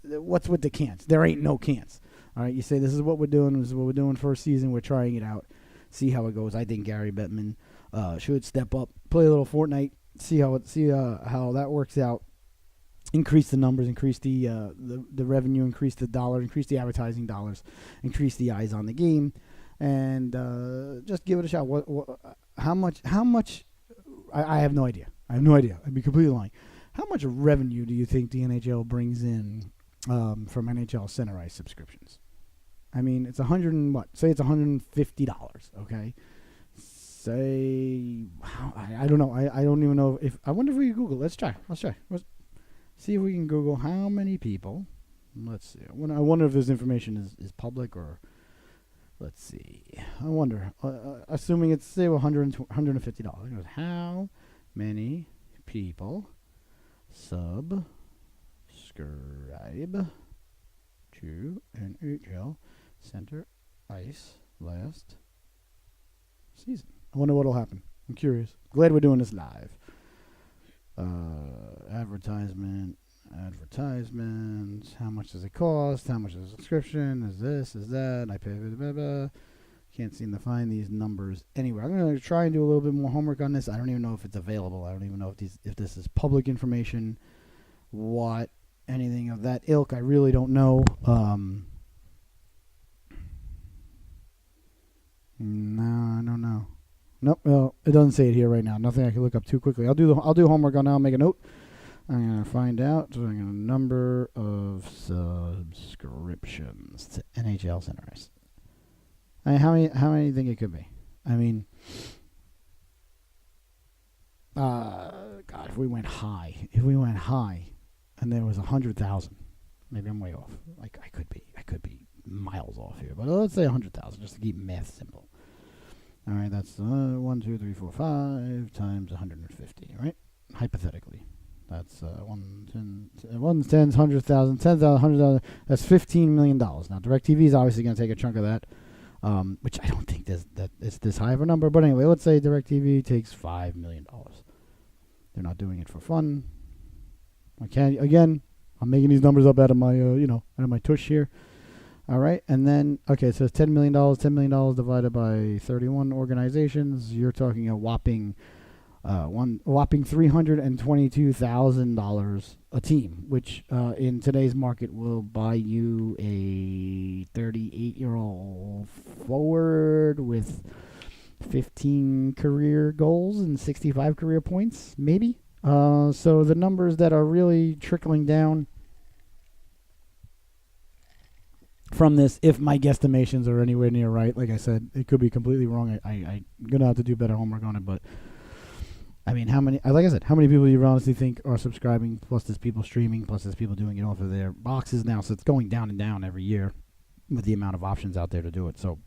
what's with the can'ts? There ain't no can'ts. All right, you say this is what we're doing first season, we're trying it out. See how it goes. I think Gary Bettman should step up, play a little Fortnite, see how that works out. Increase the numbers, increase the revenue, increase the dollar, increase the advertising dollars, increase the eyes on the game, and just give it a shot. How much? I have no idea. I'd be completely lying. How much revenue do you think the NHL brings in from NHL Center Ice subscriptions? I mean, it's say it's $150, okay? Say, I don't know. I don't even know I wonder if we can Google. Let's try. Let's see if we can Google how many people. Let's see. I wonder if this information is public or, let's see. I wonder, assuming it's, say, $150. How many people subscribe to NHL Center Ice last season? I wonder what'll happen. I'm curious. Glad we're doing this live. Advertisements. How much does it cost? How much is a subscription? Is this? Is that? I pay. Blah, blah, blah. Can't seem to find these numbers anywhere. I'm going to try and do a little bit more homework on this. I don't even know if it's available. I don't even know if this is public information. What? Anything of that ilk, I really don't know. No, I don't know. Nope. Well, it doesn't say it here right now. Nothing I can look up too quickly. I'll do homework on that. I'll make a note. I'm gonna find out. So I'm gonna number of subscriptions to NHL Center Ice. How many do you think it could be? I mean, God, if we went high, and there was 100,000, maybe I'm way off. Like I could be miles off here, but let's say 100,000 just to keep math simple. All right, that's 1, 2, 3, 4, 5 times 150, right? Hypothetically, that's 1, 10, 100,000, 10,000, 100,000. That's $15 million. Now, DirecTV is obviously going to take a chunk of that, which I don't think that it's this high of a number. But anyway, let's say DirecTV takes $5 million. They're not doing it for fun. I'm making these numbers up out of my out of my tush here. All right, and then, okay, so it's $10 million. $10 million divided by 31 organizations. You're talking a whopping $322,000 a team, which in today's market will buy you a 38-year-old forward with 15 career goals and 65 career points, maybe. So the numbers that are really trickling down from this, if my guesstimations are anywhere near right, like I said, it could be completely wrong. I'm going to have to do better homework on it, but I mean, how many people do you honestly think are subscribing, plus there's people streaming, plus there's people doing it off of their boxes now, so it's going down and down every year with the amount of options out there to do it. So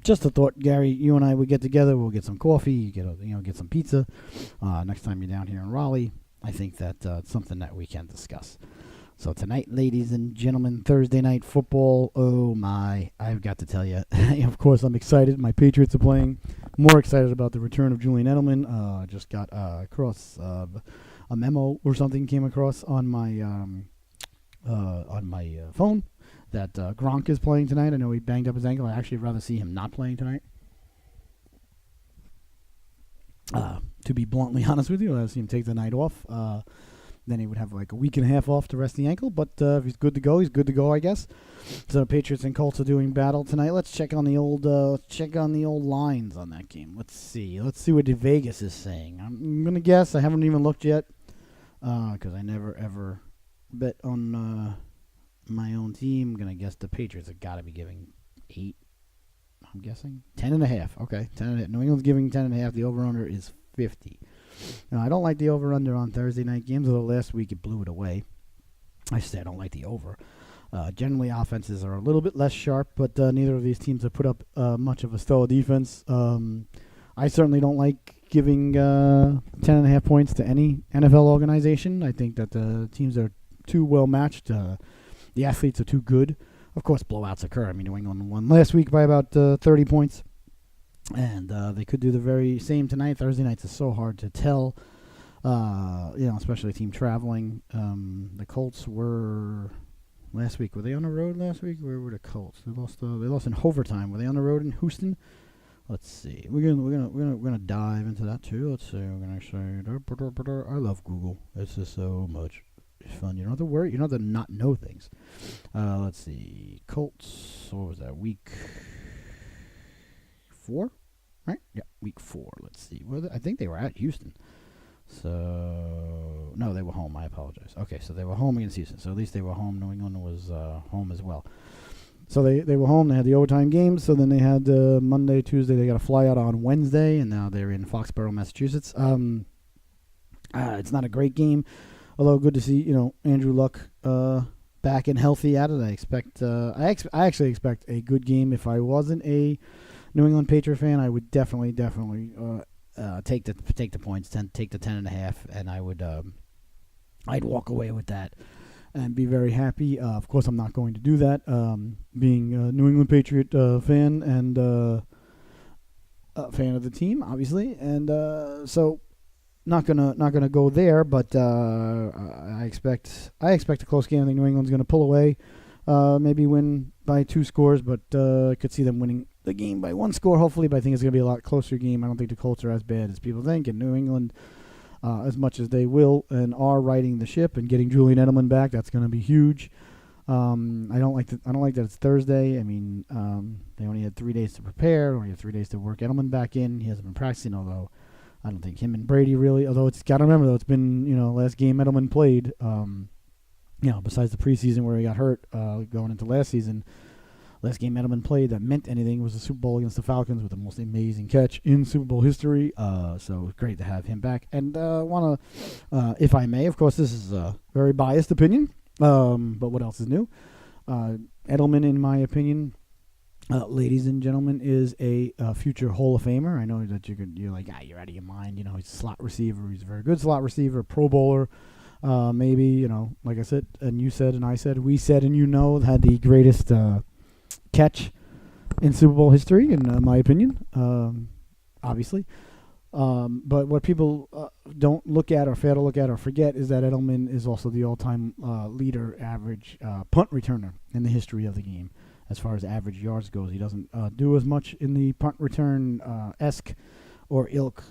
just a thought, Gary, you and I would get together, we'll get some coffee, get some pizza next time you're down here in Raleigh. I think that it's something that we can discuss. So tonight, ladies and gentlemen, Thursday night football. Oh my, I've got to tell you. Of course, I'm excited. My Patriots are playing. More excited about the return of Julian Edelman. Just got across a memo or something came across on my phone that Gronk is playing tonight. I know he banged up his ankle. I'd actually rather see him not playing tonight. To be bluntly honest with you, I'd rather see him take the night off. Then he would have like a week and a half off to rest the ankle. But if he's good to go, he's good to go, I guess. So Patriots and Colts are doing battle tonight. Let's check on the old lines on that game. Let's see what Vegas is saying. I'm gonna guess. I haven't even looked yet because I never ever bet on my own team. I'm gonna guess the Patriots have got to be giving 8. I'm guessing 10.5. Okay, 10.5. New England's giving 10.5. The over/under is 50. Now, I don't like the over/under on Thursday night games, although last week it blew it away. I say I don't like the over. Generally, offenses are a little bit less sharp, but neither of these teams have put up much of a stellar defense. I certainly don't like giving 10.5 points to any NFL organization. I think that the teams are too well matched. The athletes are too good. Of course, blowouts occur. I mean, New England won last week by about 30 points. And they could do the very same tonight. Thursday nights is so hard to tell, especially a team traveling. The Colts were last week. Were they on the road last week? Where were the Colts? They lost in overtime. Were they on the road in Houston? Let's see. We're gonna dive into that too. Let's see. We're gonna say. I love Google. It's just so much fun. You don't have to worry. You don't have to not know things. Let's see. Colts. What was that? Week 4, right? Yeah, week 4. Let's see. I think they were at Houston. So, no, they were home. I apologize. Okay, so they were home against Houston. So at least they were home. New England was home as well. So they were home. They had the overtime games. So then they had Monday, Tuesday. They got to fly out on Wednesday, and now they're in Foxborough, Massachusetts. It's not a great game, although good to see Andrew Luck back and healthy at it. I actually expect a good game. If I wasn't a New England Patriot fan, I would definitely take the points, take the 10.5, and I'd walk away with that and be very happy. Of course, I'm not going to do that. Being a New England Patriot fan and a fan of the team, obviously, and so not gonna go there. But I expect a close game. I think New England's gonna pull away, maybe win by 2 scores, but I could see them winning the game by 1 score, hopefully, but I think it's going to be a lot closer game. I don't think the Colts are as bad as people think, and New England, as much as they will and are riding the ship and getting Julian Edelman back, that's going to be huge. I don't like that it's Thursday. I mean, they only had 3 days to prepare, only had 3 days to work Edelman back in. He hasn't been practicing, although I don't think him and Brady really, although it's got to remember, though, it's been, last game Edelman played, besides the preseason where he got hurt going into last season. Last game Edelman played that meant anything was the Super Bowl against the Falcons with the most amazing catch in Super Bowl history. So it's great to have him back. And want to, if I may, of course, this is a very biased opinion, but what else is new? Edelman, in my opinion, ladies and gentlemen, is a future Hall of Famer. I know that you're like, you're out of your mind. He's a slot receiver. He's a very good slot receiver, Pro Bowler. Maybe, like I said, and you said, and I said, we said, and had the greatest catch in Super Bowl history, in my opinion, obviously. But what people don't look at or fail to look at or forget is that Edelman is also the all-time leader average punt returner in the history of the game. As far as average yards goes, he doesn't do as much in the punt return esque or ilk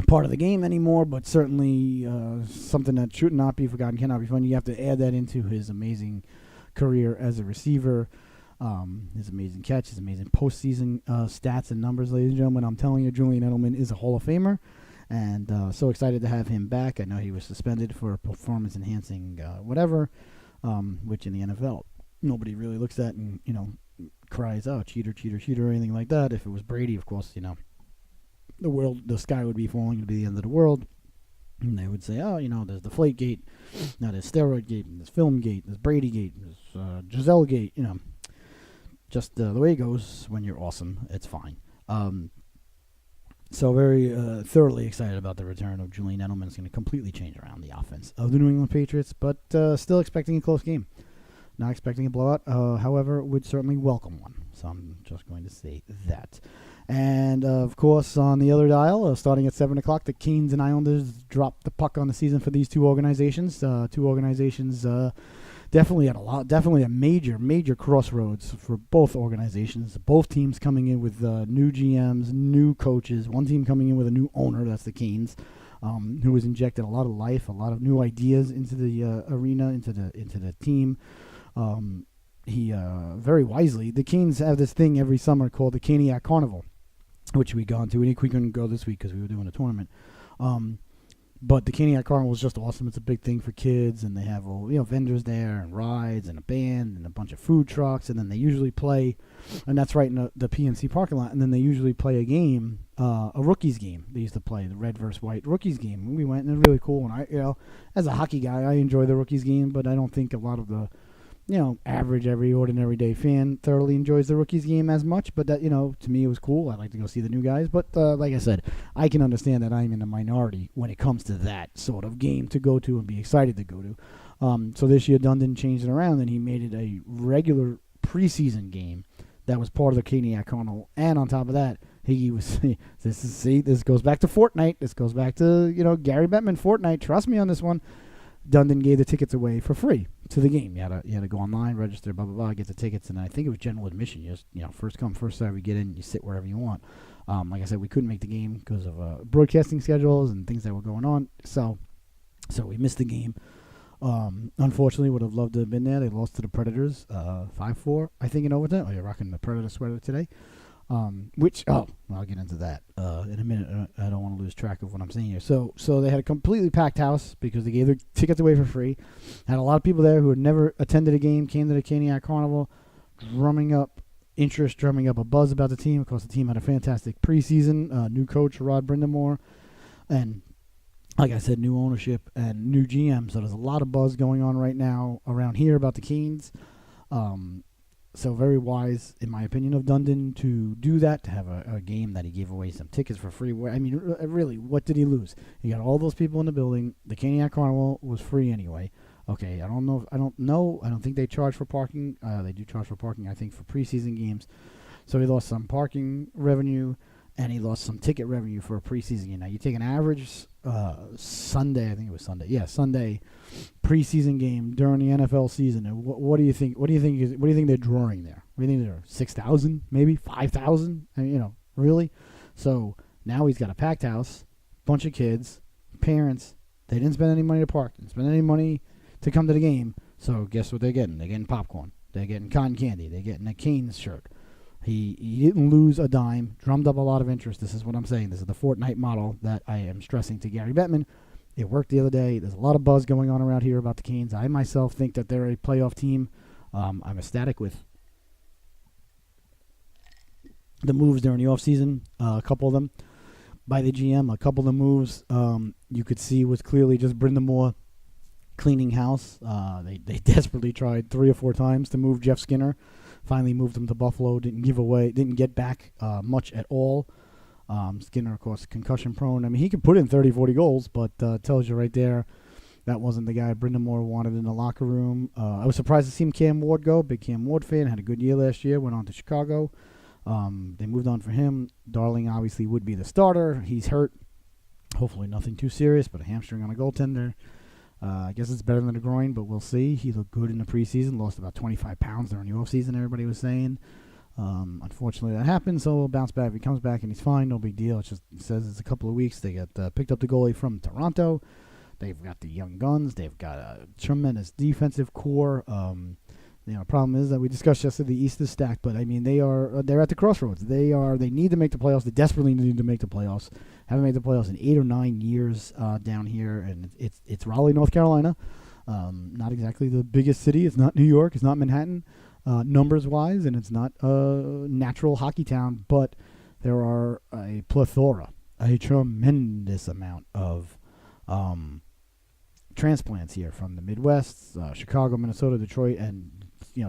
part of the game anymore, but certainly something that should not be forgotten, cannot be forgotten. You have to add that into his amazing career as a receiver, his amazing catch, his amazing postseason stats and numbers, ladies and gentlemen. I'm telling you, Julian Edelman is a Hall of Famer, and so excited to have him back. I know he was suspended for performance-enhancing whatever, which in the NFL nobody really looks at and cries, "Oh, cheater, cheater, cheater," or anything like that. If it was Brady, of course, the sky would be falling. It would be the end of the world. And they would say, there's the Deflate Gate, now there's Steroid Gate, and there's Film Gate, there's Brady Gate, there's Giselle Gate, just the way it goes when you're awesome, it's fine. So very thoroughly excited about the return of Julian Edelman. It's going to completely change around the offense of the New England Patriots, but still expecting a close game. Not expecting a blowout, however, would certainly welcome one. So I'm just going to say that. And, of course, on the other dial, starting at 7 o'clock, the Canes and Islanders dropped the puck on the season for these two organizations. Definitely a major crossroads for both organizations. Both teams coming in with new GMs, new coaches. One team coming in with a new owner, that's the Canes, who has injected a lot of life, a lot of new ideas into the arena, into the team. He very wisely, the Canes have this thing every summer called the Caniac Carnival, which we gone to. We couldn't go this week because we were doing a tournament. But the Caniac Carnival is just awesome. It's a big thing for kids, and they have vendors there and rides and a band and a bunch of food trucks, and then they usually play, and that's right in the PNC parking lot, and then they usually play a game, a rookies game. They used to play the red versus white rookies game. And we went, and it's really cool. And as a hockey guy, I enjoy the rookies game, but I don't think a lot of the average, every ordinary day fan thoroughly enjoys the rookies game as much. But that, to me, it was cool. I like to go see the new guys. But like I said, I can understand that I'm in the minority when it comes to that sort of game to go to and be excited to go to. So this year, Dundon changed it around, and he made it a regular preseason game that was part of the Caniac Carnival. And on top of that, he was this goes back to Fortnite. This goes back to Gary Bettman Fortnite. Trust me on this one. Dundon gave the tickets away for free to the game. You had to go online, register, blah, blah, blah, get the tickets, and I think it was general admission. You just, first come, first serve, you get in, you sit wherever you want. Like I said, we couldn't make the game because of broadcasting schedules and things that were going on, so we missed the game. Unfortunately, would have loved to have been there. They lost to the Predators 5-4, I think, in overtime. Oh, you're rocking the Predator sweater today. I'll get into that in a minute. I don't want to lose track of what I'm saying here. So they had a completely packed house because they gave their tickets away for free. Had a lot of people there who had never attended a game, came to the Caniac Carnival, drumming up interest, drumming up a buzz about the team. Of course, the team had a fantastic preseason. New coach, Rod Brindamore, and like I said, new ownership and new GM. So there's a lot of buzz going on right now around here about the Canes. So very wise, in my opinion, of Dundon to do that, to have a game that he gave away some tickets for free. I mean, really, what did he lose? He got all those people in the building. The Caniac Carnival was free anyway. Okay, I don't think they charge for parking. They do charge for parking, I think, for preseason games. So he lost some parking revenue, and he lost some ticket revenue for a preseason game. Now, you take an average Sunday, I think it was Sunday. Yeah, Sunday preseason game during the NFL season. And what do you think? What do you think they're drawing there? What do you think they're 6,000, maybe 5,000? Really? So now he's got a packed house, bunch of kids, parents. They didn't spend any money to park. Didn't spend any money to come to the game. So guess what they're getting? They're getting popcorn. They're getting cotton candy. They're getting a Canes shirt. He didn't lose a dime, drummed up a lot of interest. This is what I'm saying. This is the Fortnite model that I am stressing to Gary Bettman. It worked the other day. There's a lot of buzz going on around here about the Canes. I myself think that they're a playoff team. I'm ecstatic with the moves during the offseason, a couple of them by the GM. A couple of the moves you could see was clearly just Brindamore cleaning house. They desperately tried 3 or 4 times to move Jeff Skinner. Finally moved him to Buffalo. Didn't get back much at all. Skinner, of course, concussion prone. I mean, he could put in 30, 40 goals, but tells you right there that wasn't the guy Brindamore wanted in the locker room. I was surprised to see Cam Ward go. Big Cam Ward fan. Had a good year last year. Went on to Chicago. They moved on for him. Darling obviously would be the starter. He's hurt. Hopefully nothing too serious, but a hamstring on a goaltender. I guess it's better than a groin, but we'll see. He looked good in the preseason. Lost about 25 pounds during the offseason, everybody was saying. Unfortunately, that happened, so he'll bounce back. If he comes back and he's fine, no big deal. It says it's a couple of weeks. They got picked up the goalie from Toronto. They've got the young guns. They've got a tremendous defensive core. Problem is that we discussed yesterday, the East is stacked, but I mean they're at the crossroads. They need to make the playoffs. They desperately need to make the playoffs. Haven't made the playoffs in 8 or 9 years down here, and it's Raleigh, North Carolina. Not exactly the biggest city. It's not New York. It's not Manhattan, numbers wise, and it's not a natural hockey town. But there are a plethora, a tremendous amount of transplants here from the Midwest, Chicago, Minnesota, Detroit, and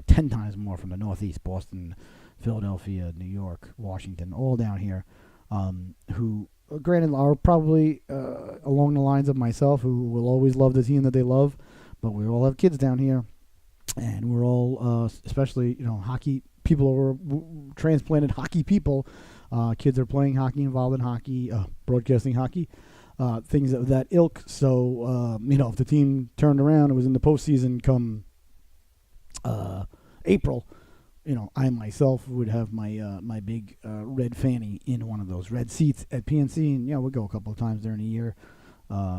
10 times more from the Northeast, Boston, Philadelphia, New York, Washington, all down here. who, granted, are probably along the lines of myself, who will always love the team that they love, but we all have kids down here, and we're all, especially, hockey people, are transplanted hockey people. Kids are playing hockey, involved in hockey, broadcasting hockey, things of that ilk. So, if the team turned around and was in the postseason come April, I myself would have my big red fanny in one of those red seats at PNC, and we'll go a couple of times during the year,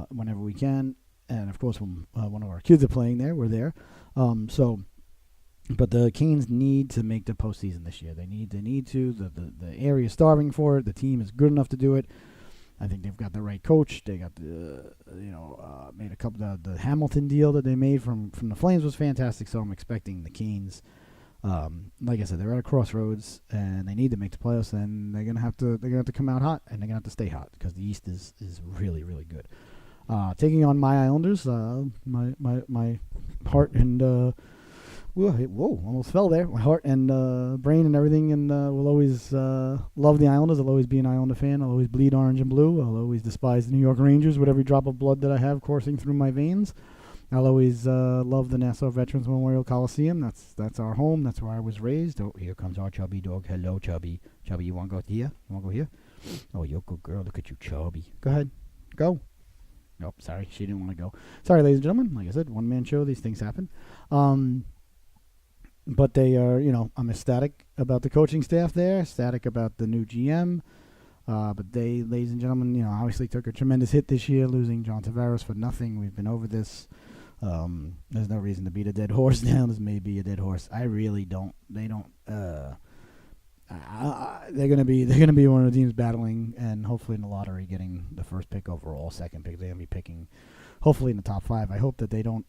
whenever we can. And of course, when one of our kids are playing there, we're there. But the Canes need to make the postseason this year. They need to. The area is starving for it. The team is good enough to do it. I think they've got the right coach. They got made a couple. The Hamilton deal that they made from the Flames was fantastic. So I'm expecting the Canes. Like I said, they're at a crossroads and they need to make the playoffs. And they're gonna have to come out hot, and they're gonna have to stay hot because the East is really, really good. Taking on my Islanders, my heart and whoa, almost fell there. My heart and brain and everything, and will always love the Islanders. I'll always be an Islander fan. I'll always bleed orange and blue. I'll always despise the New York Rangers with every drop of blood that I have coursing through my veins. I'll always love the Nassau Veterans Memorial Coliseum. That's our home. That's where I was raised. Oh, here comes our chubby dog. Hello, Chubby. Chubby, you want to go here? You want to go here? Oh, you're a good girl. Look at you, Chubby. Go ahead. Go. Nope, sorry. She didn't want to go. Sorry, ladies and gentlemen. Like I said, one-man show. These things happen. But they are, I'm ecstatic about the coaching staff there, ecstatic about the new GM. But they, ladies and gentlemen, obviously took a tremendous hit this year, losing John Tavares for nothing. We've been over this. There's no reason to beat a dead horse now. This may be a dead horse. I really don't. They don't. They're gonna be one of the teams battling, and hopefully in the lottery getting the first pick overall, second pick. They're gonna be picking, hopefully in the top 5. I hope that they don't.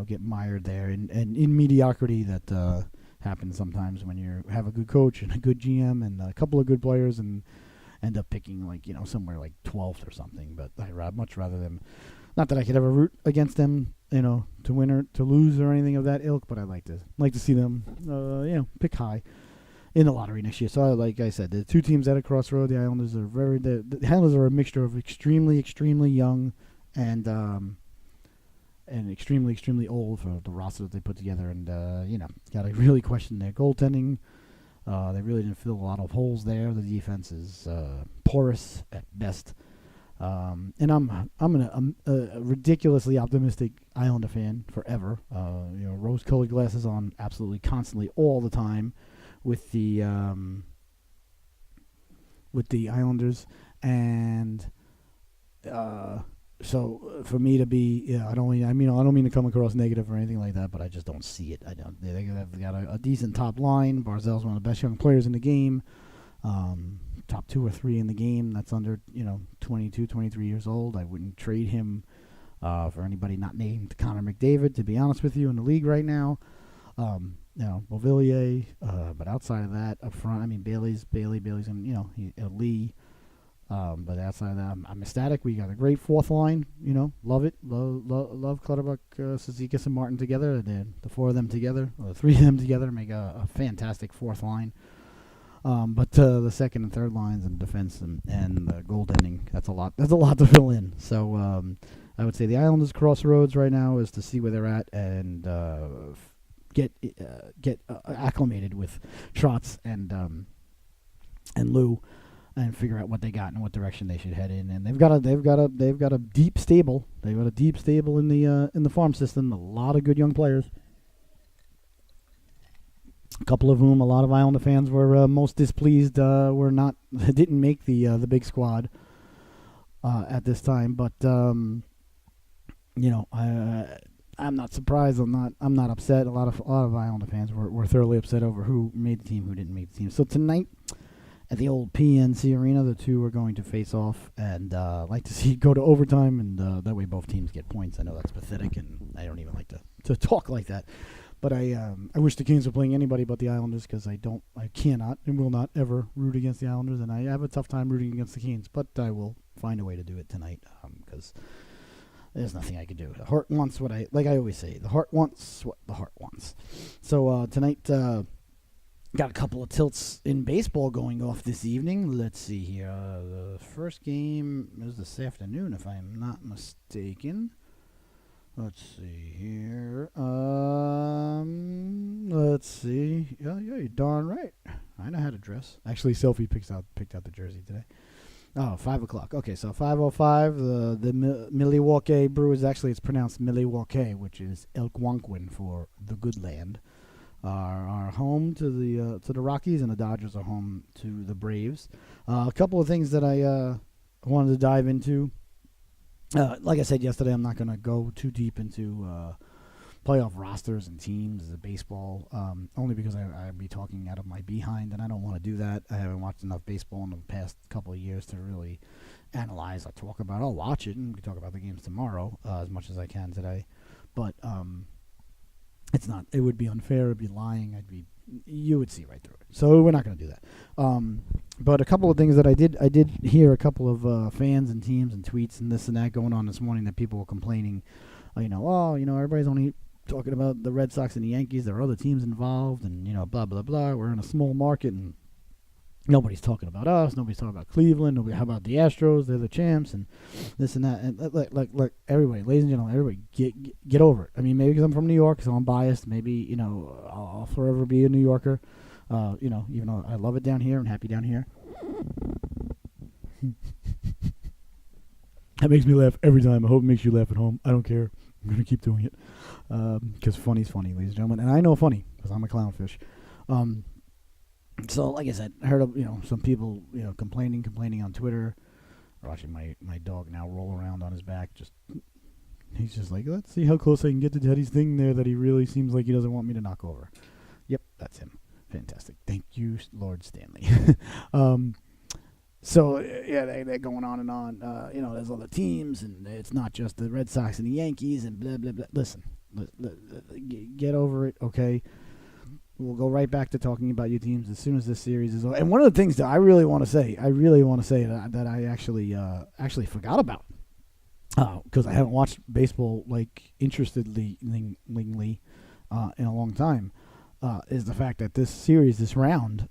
Get mired there in mediocrity that happens sometimes when you have a good coach and a good GM and a couple of good players and end up picking somewhere like 12th or something. But I'd much rather them. Not that I could ever root against them, to win or to lose or anything of that ilk, but I'd like to see them, pick high in the lottery next year. So, like I said, the two teams at a crossroad. The Islanders are the Islanders are a mixture of extremely, extremely young and extremely, extremely old for the roster that they put together. And, got to really question their goaltending. They really didn't fill a lot of holes there. The defense is porous at best. And I'm a ridiculously optimistic Islander fan forever. Rose-colored glasses on absolutely constantly all the time with the Islanders. And so for me to be, I don't mean to come across negative or anything like that, but I just don't see it. I don't. They've got a decent top line. Barzal's one of the best young players in the game. Top 2 or 3 in the game. That's under 22, 23 years old. I wouldn't trade him for anybody not named Connor McDavid, to be honest with you, in the league right now. Beauvillier, but outside of that, up front, Bailey's and Lee. But outside of that, I'm ecstatic. We got a great fourth line. Love it. Love Clutterbuck, Cizikas, and Martin together. The 4 of them together, or the 3 of them together, make a fantastic fourth line. But the second and third lines and defense and the goaltending, that's a lot to fill in. So I would say the Islanders' crossroads right now is to see where they're at and get acclimated with Trotz and Lou, and figure out what they got and what direction they should head in. And they've got a deep stable. They've got a deep stable in the farm system. A lot of good young players. A couple of whom a lot of Islander fans were most displeased didn't make the big squad at this time. But I'm not surprised. I'm not upset. A lot of Islander fans were thoroughly upset over who made the team, who didn't make the team. So tonight at the old PNC Arena, the two are going to face off, and like to see it go to overtime, and that way both teams get points. I know that's pathetic, and I don't even like to talk like that. But I wish the Kings were playing anybody but the Islanders, because I cannot and will not ever root against the Islanders, and I have a tough time rooting against the Kings. But I will find a way to do it tonight, because there's nothing I can do. The heart wants like I always say, the heart wants what the heart wants. So tonight, got a couple of tilts in baseball going off this evening. Let's see here. The first game is this afternoon, if I'm not mistaken. Let's see here. Let's see. Yeah, you're darn right. I know how to dress. Actually, Sophie picked out the jersey today. Oh, 5 o'clock. Okay, so 5:05. The Milwaukee Brewers. Actually, it's pronounced Milwaukee, which is Algonquin for the good land. Are home to the Rockies, and the Dodgers are home to the Braves. A couple of things that I wanted to dive into. Like I said yesterday, I'm not going to go too deep into playoff rosters and teams of baseball, only because I'd be talking out of my behind, and I don't want to do that. I haven't watched enough baseball in the past couple of years to really analyze or talk about it. I'll watch it, and we can talk about the games tomorrow as much as I can today. But it's not. It would be unfair. It'd be lying. You would see right through it. So we're not going to do that. But a couple of things that I did hear a couple of fans and teams and tweets and this and that going on this morning that people were complaining. Everybody's only talking about the Red Sox and the Yankees. There are other teams involved, and blah blah blah. We're in a small market, and nobody's talking about us. Nobody's talking about Cleveland. How about the Astros? They're the champs, and this and that. And look, everybody, ladies and gentlemen, everybody, get over it. I mean, maybe because I'm from New York, so I'm biased. Maybe I'll forever be a New Yorker. Even though I love it down here and happy down here. That makes me laugh every time. I hope it makes you laugh at home. I don't care. I'm going to keep doing it. Because funny's funny, ladies and gentlemen. And I know funny, because I'm a clownfish. So, like I said, I heard of, some people, complaining on Twitter. Or watching my dog now roll around on his back. He's just like, let's see how close I can get to Daddy's thing there that he really seems like he doesn't want me to knock over. Yep, that's him. Fantastic. Thank you, Lord Stanley. So, yeah, they're going on and on. There's other teams, and it's not just the Red Sox and the Yankees, and blah, blah, blah. Listen, get over it, okay? We'll go right back to talking about your teams as soon as this series is over. And one of the things that I really want to say that I actually forgot about, because I haven't watched baseball, interestedly in a long time, is the fact that this round,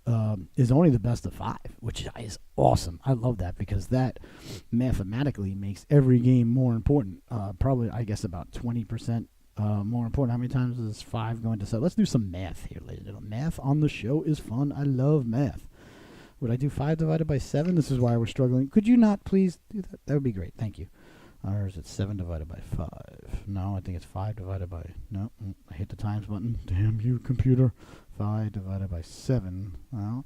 is only the best of 5, which is awesome. I love that because that mathematically makes every game more important. Probably, I guess, about 20% more important. How many times is 5 going to 7? Let's do some math here, ladies and gentlemen. Math on the show is fun. I love math. Would I do 5 divided by 7? This is why we're struggling. Could you not please do that? That would be great. Thank you. Or is it 7 divided by 5? No, I think it's 5 divided by... No, I hit the times button. Damn you, computer. 5 divided by 7. Well,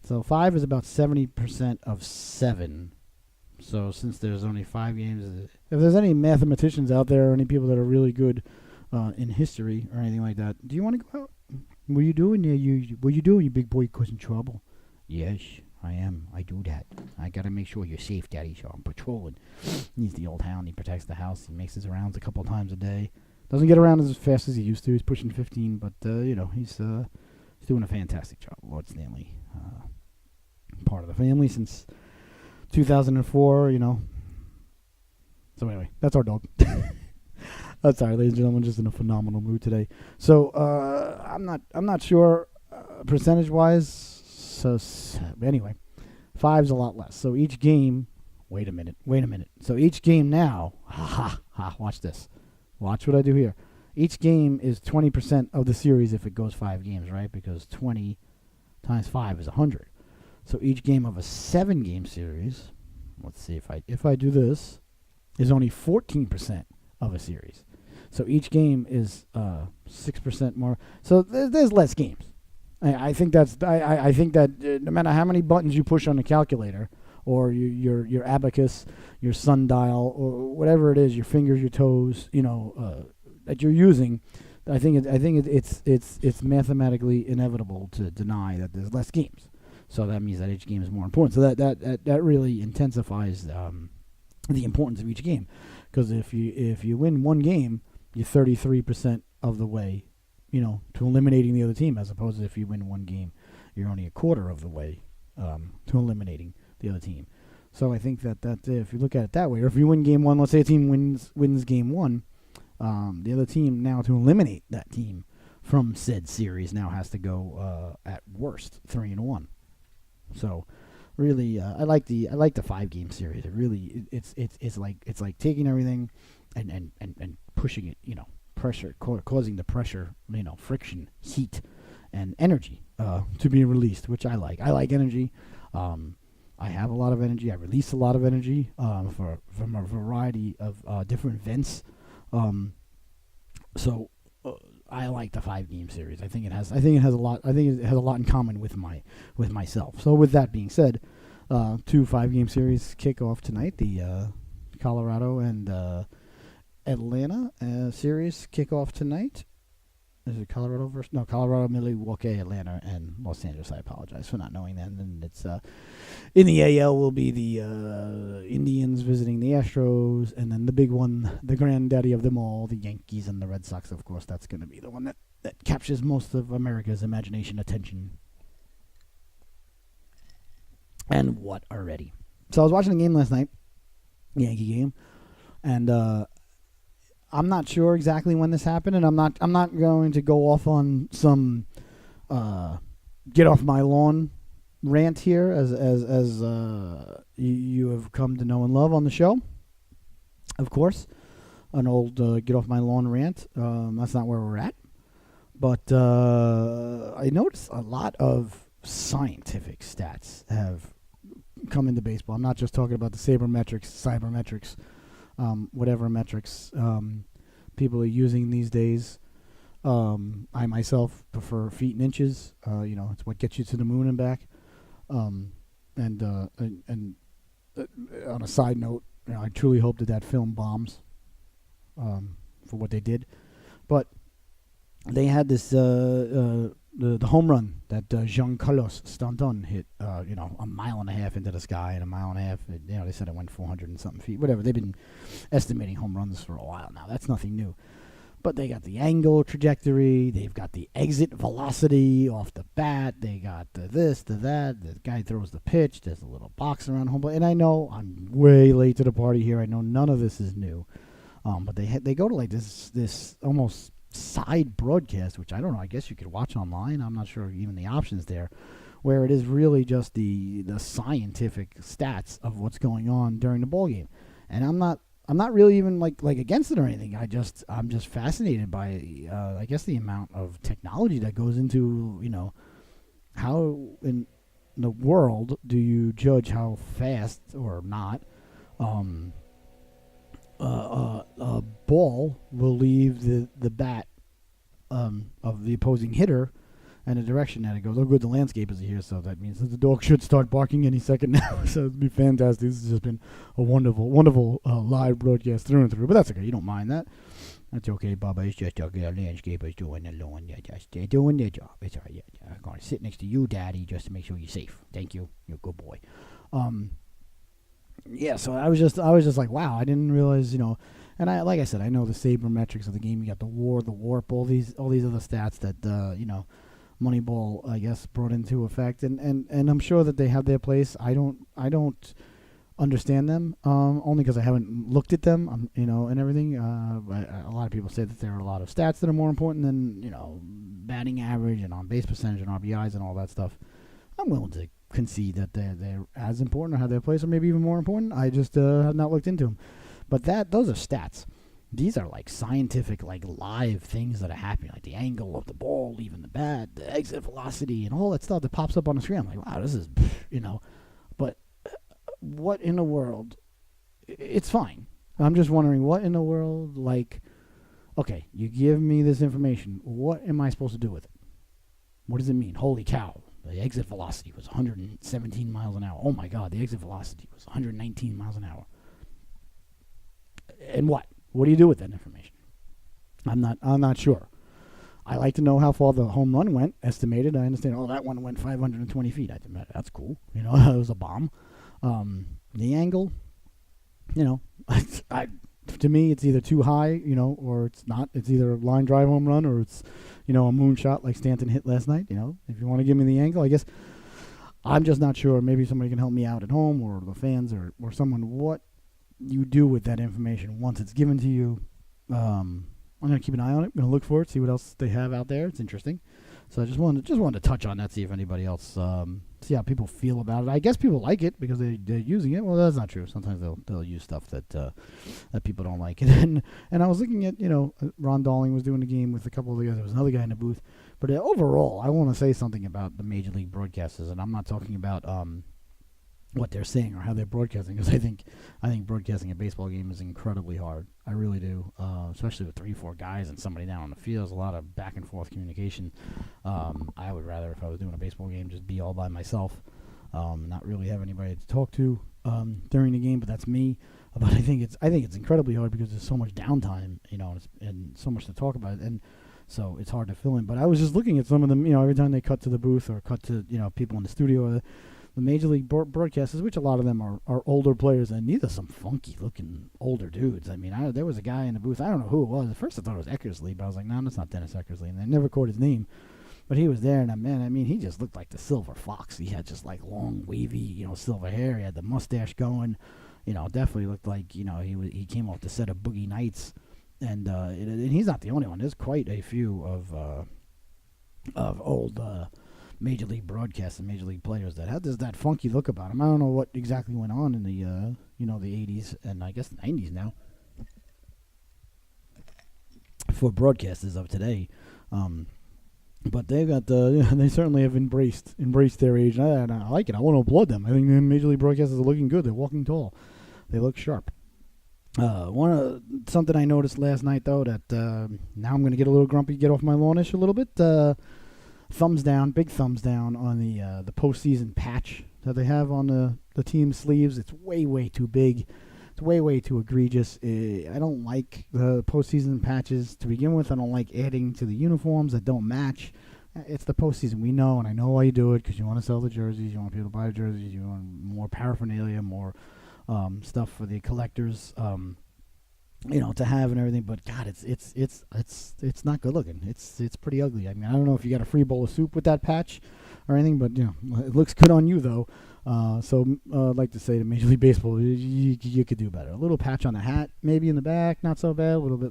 so 5 is about 70% of 7. So since there's only 5 games... If there's any mathematicians out there or any people that are really good in history or anything like that, do you want to go out? What are you doing there? What are you doing, you big boy causing trouble? Yes, I am. I do that. I got to make sure you're safe, Daddy, so I'm patrolling. He's the old hound. He protects the house. He makes his rounds a couple times a day. Doesn't get around as fast as he used to. He's pushing 15, but, he's doing a fantastic job. Lord Stanley, part of the family since 2004, So anyway, that's our dog. Sorry, ladies and gentlemen, just in a phenomenal mood today. So I'm not sure percentage-wise. So anyway, 5's a lot less. So each game, wait a minute. So each game now, watch this. Watch what I do here. Each game is 20% of the series if it goes 5 games, right? Because 20 times 5 is 100. So each game of a 7-game series, let's see if I do this, is only 14% of a series. So each game is 6% more. So there's less games. I think I think that no matter how many buttons you push on the calculator or your abacus, your sundial, or whatever it is, your fingers, your toes, that you're using, I think it's mathematically inevitable to deny that there's less games. So that means that each game is more important. So that really intensifies the importance of each game, because if you win one game, you're 33% of the way, to eliminating the other team, as opposed to if you win one game, you're only a quarter of the way to eliminating the other team. So I think that if you look at it that way, or if you win game 1, let's say a team wins game 1, the other team now to eliminate that team from said series now has to go at worst 3-1. So really, I like the 5-game series. It really it's like taking everything and pushing it, pressure, causing the pressure, friction, heat, and energy to be released, which I like. I like energy. I have a lot of energy. I release a lot of energy from a variety of different vents. So I like the 5-game series. I think it has a lot. I think it has a lot in common with myself. So with that being said, 2 5-game series kick off tonight. The Colorado and Atlanta series kick off tonight. Is it Colorado versus Colorado, Milwaukee, Atlanta, and Los Angeles? I apologize for not knowing that. And it's in the AL will be the Indians visiting the Astros, and then the big one, the granddaddy of them all, the Yankees and the Red Sox. Of course, that's going to be the one that captures most of America's imagination, attention, and what already. So I was watching the game last night, the Yankee game, and I'm not sure exactly when this happened, and I'm not going to go off on some get off my lawn rant here as you have come to know and love on the show. Of course, an old get off my lawn rant. That's not where we're at, but I noticed a lot of scientific stats have come into baseball. I'm not just talking about the cybermetrics, whatever metrics people are using these days. I myself prefer feet and inches. It's what gets you to the moon and back. And on a side note, I truly hope that film bombs for what they did. But they had this the home run that Jean Carlos Stanton hit, a mile and a half into the sky, and a mile and a half. They said it went 400 and something feet. Whatever. They've been estimating home runs for a while now. That's nothing new. But they got the angle trajectory. They've got the exit velocity off the bat. They got the this, the that. The guy throws the pitch. There's a little box around home plate. And I know I'm way late to the party here. I know none of this is new. But they go to like this almost side broadcast, which I don't know. I guess you could watch online. I'm not sure even the options there, where it is really just the scientific stats of what's going on during the ball game. And I'm not really even like against it or anything. I'm just fascinated by I guess the amount of technology that goes into how in the world do you judge how fast or not a ball will leave the bat of the opposing hitter and the direction that it goes. Oh, good, the landscapers are here, so that means that the dog should start barking any second now. So it'd be fantastic. This has just been a wonderful, wonderful live broadcast through and through. But that's okay. You don't mind that. That's okay, Bubba. It's just okay. The landscapers doing the lawn. They're doing their job. It's all right. I'm going to sit next to you, Daddy, just to make sure you're safe. Thank you. You're a good boy. Yeah, so I was just like, wow, I didn't realize, and like I said, I know the sabermetrics of the game. You got the warp, all these other stats that Moneyball, I guess, brought into effect, and I'm sure that they have their place. I don't understand them, only because I haven't looked at them, and everything. A lot of people say that there are a lot of stats that are more important than batting average and on base percentage and RBIs and all that stuff. I'm willing to concede that they're as important or have their place, or maybe even more important. I just have not looked into them. But those are stats. These are like scientific, like live things that are happening, like the angle of the ball leaving the bat, the exit velocity, and all that stuff that pops up on the screen. I'm like, wow, this is, But what in the world? It's fine. I'm just wondering, what in the world, okay, you give me this information. What am I supposed to do with it? What does it mean? Holy cow. The exit velocity was 117 miles an hour. Oh, my God, the exit velocity was 119 miles an hour. And what? What do you do with that information? I'm not sure. I like to know how far the home run went, estimated. I understand, that one went 520 feet. That's cool. It was a bomb. The angle, to me, it's either too high, or it's not. It's either a line drive home run or it's, a moonshot like Stanton hit last night. If you want to give me the angle, I guess I'm just not sure. Maybe somebody can help me out at home, or the fans, or someone. What you do with that information once it's given to you, I'm gonna keep an eye on it. I'm gonna look for it, see what else they have out there. It's interesting. So I just wanted to touch on that, see if anybody else, see how people feel about it. I guess people like it because they're using it. Well, that's not true. Sometimes they'll use stuff that people don't like. And I was looking at, Ron Darling was doing a game with a couple of the guys. There was another guy in the booth. But overall, I want to say something about the Major League broadcasters, and I'm not talking about what they're saying or how they're broadcasting, because I think broadcasting a baseball game is incredibly hard. I really do, especially with 3-4 guys and somebody down on the field. There's a lot of back and forth communication. I would rather, if I was doing a baseball game, just be all by myself, not really have anybody to talk to during the game. But that's me. But I think it's incredibly hard because there's so much downtime, and so much to talk about, and so it's hard to fill in. But I was just looking at some of them, every time they cut to the booth or cut to people in the studio. The Major League broadcasters, which a lot of them are older players, and these are some funky-looking older dudes. I mean, there was a guy in the booth. I don't know who it was. At first I thought it was Eckersley, but I was like, no, that's not Dennis Eckersley. And I never caught his name. But he was there, and man, I mean, he just looked like the silver fox. He had just like long, wavy, silver hair. He had the mustache going. Definitely looked like, he came off the set of Boogie Nights. And he's not the only one. There's quite a few of old Major League broadcasts and Major League players that had that funky look about them. I don't know what exactly went on in the the 80s and I guess the 90s now for broadcasters of today. But they've got they certainly have embraced their age, and I like it. I want to applaud them. I think the Major League broadcasters are looking good. They're walking tall. They look sharp. Something I noticed last night though that now I'm going to get a little grumpy, get off my lawnish a little bit. Thumbs down, big thumbs down on the postseason patch that they have on the team sleeves. It's way too big. It's way too egregious. I don't like the postseason patches to begin with. I don't like adding to the uniforms that don't match. It's the postseason. We know, and I know why you do it, because you want to sell the jerseys. You want people to buy the jerseys. You want more paraphernalia, more stuff for the collectors. To have and everything, but God, it's not good looking. It's pretty ugly. I mean, I don't know if you got a free bowl of soup with that patch or anything, but it looks good on you though. So I'd like to say to Major League Baseball, you could do better. A little patch on the hat, maybe in the back, not so bad. A little bit,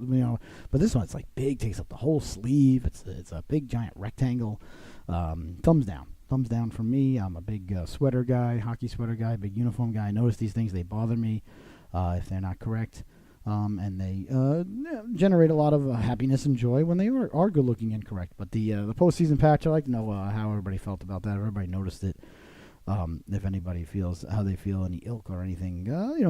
but this one it's like big, takes up the whole sleeve. It's a big giant rectangle. Thumbs down from me. I'm a big sweater guy, hockey sweater guy, big uniform guy. I notice these things, they bother me if they're not correct. And they generate a lot of happiness and joy when they are good looking and correct. But the postseason patch, I'd like to know how everybody felt about that. If everybody noticed it. If anybody feels how they feel, any ilk or anything,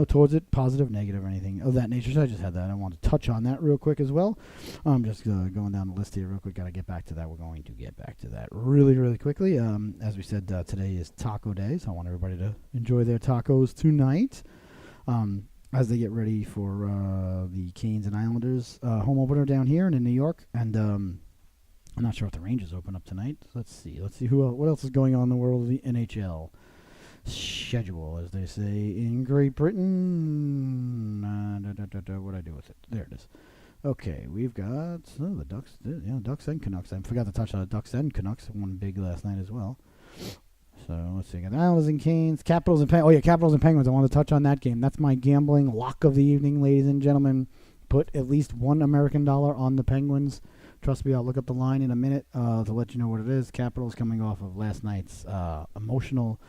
towards it, positive, negative, or anything of that nature. So I just had that. I want to touch on that real quick as well. I'm just going down the list here real quick. Got to get back to that. We're going to get back to that really quickly. As we said, today is Taco Day, so I want everybody to enjoy their tacos tonight. As they get ready for the Canes and Islanders home opener down here and in New York. And I'm not sure if the Rangers open up tonight. Let's see what else is going on in the world of the NHL schedule, as they say in Great Britain. What do I do with it? There it is. Okay, we've got the Ducks. Ducks and Canucks. I forgot to touch on the Ducks and Canucks. One big last night as well. So let's see. Got Islanders and Canes, Capitals and Penguins. Capitals and Penguins. I want to touch on that game. That's my gambling lock of the evening, ladies and gentlemen. Put at least $1 American on the Penguins. Trust me, I'll look up the line in a minute to let you know what it is. Capitals coming off of last night's emotional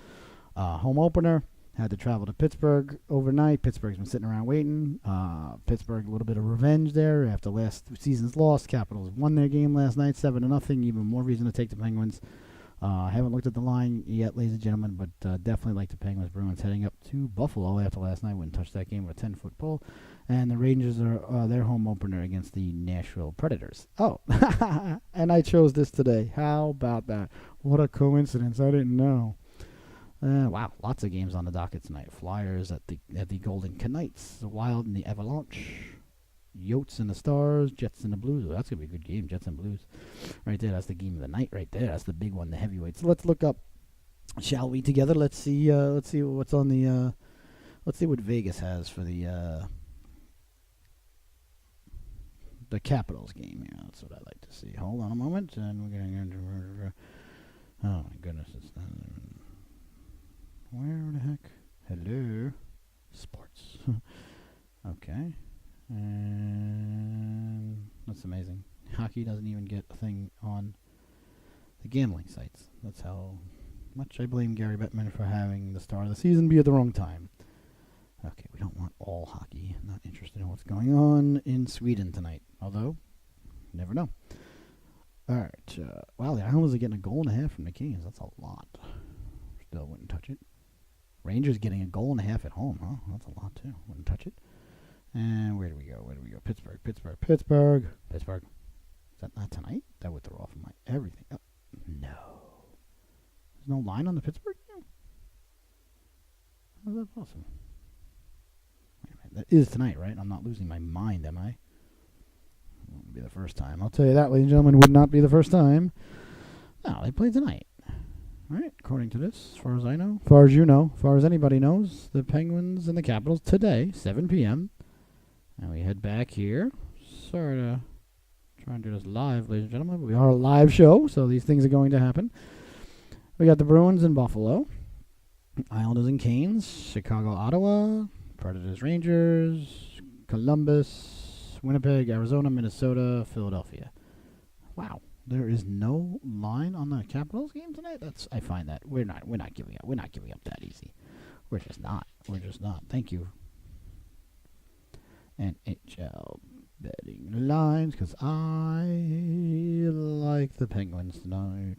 home opener. Had to travel to Pittsburgh overnight. Pittsburgh's been sitting around waiting. Pittsburgh, a little bit of revenge there after last season's loss. Capitals won their game last night, 7-0. Even more reason to take the Penguins. I haven't looked at the line yet, ladies and gentlemen, but definitely like the Penguins. Bruins heading up to Buffalo after last night. Went and touched that game with a 10-foot pole. And the Rangers are their home opener against the Nashville Predators. Oh, and I chose this today. How about that? What a coincidence. I didn't know. Wow, lots of games on the docket tonight. Flyers at the Golden Knights, the Wild and the Avalanche, Yotes and the Stars, Jets and the Blues. Oh, that's going to be a good game, Jets and Blues. Right there, that's the game of the night right there. That's the big one, the heavyweights. So let's look up, shall we, together? Let's see what's on the, let's see what Vegas has for the Capitals game here. That's what I like to see. Hold on a moment, and we're going to, oh my goodness, it's not, where the heck? Hello? Sports. Okay. And That's amazing. Hockey doesn't even get a thing on the gambling sites. That's how much I blame Gary Bettman for having the start of the season be at the wrong time. Okay, we don't want all hockey. I'm not interested in what's going on in Sweden tonight. Although, you never know. All right. Wow, the Islanders are getting a goal and a half from the Kings. That's a lot. Still wouldn't touch it. Rangers getting a goal and a half at home, huh? That's a lot, too. Wouldn't touch it. And where do we go? Pittsburgh. Is that not tonight? That would throw off my everything. Oh, no. There's no line on the Pittsburgh game? How's that possible? Wait a minute. That is tonight, right? I'm not losing my mind, am I? It won't be the first time. I'll tell you that, ladies and gentlemen, would not be the first time. No, they play tonight. Right, according to this, as far as I know, as far as you know, as far as anybody knows, the Penguins and the Capitals today, 7 p.m. And we head back here. Sorry to try and do this live, ladies and gentlemen, but we are a live show, so these things are going to happen. We got the Bruins in Buffalo, Islanders and Canes, Chicago, Ottawa, Predators, Rangers, Columbus, Winnipeg, Arizona, Minnesota, Philadelphia. Wow. There is no line on the Capitals game tonight. I find that we're not giving up. We're not giving up that easy. We're just not. Thank you. NHL betting lines, because I like the Penguins tonight.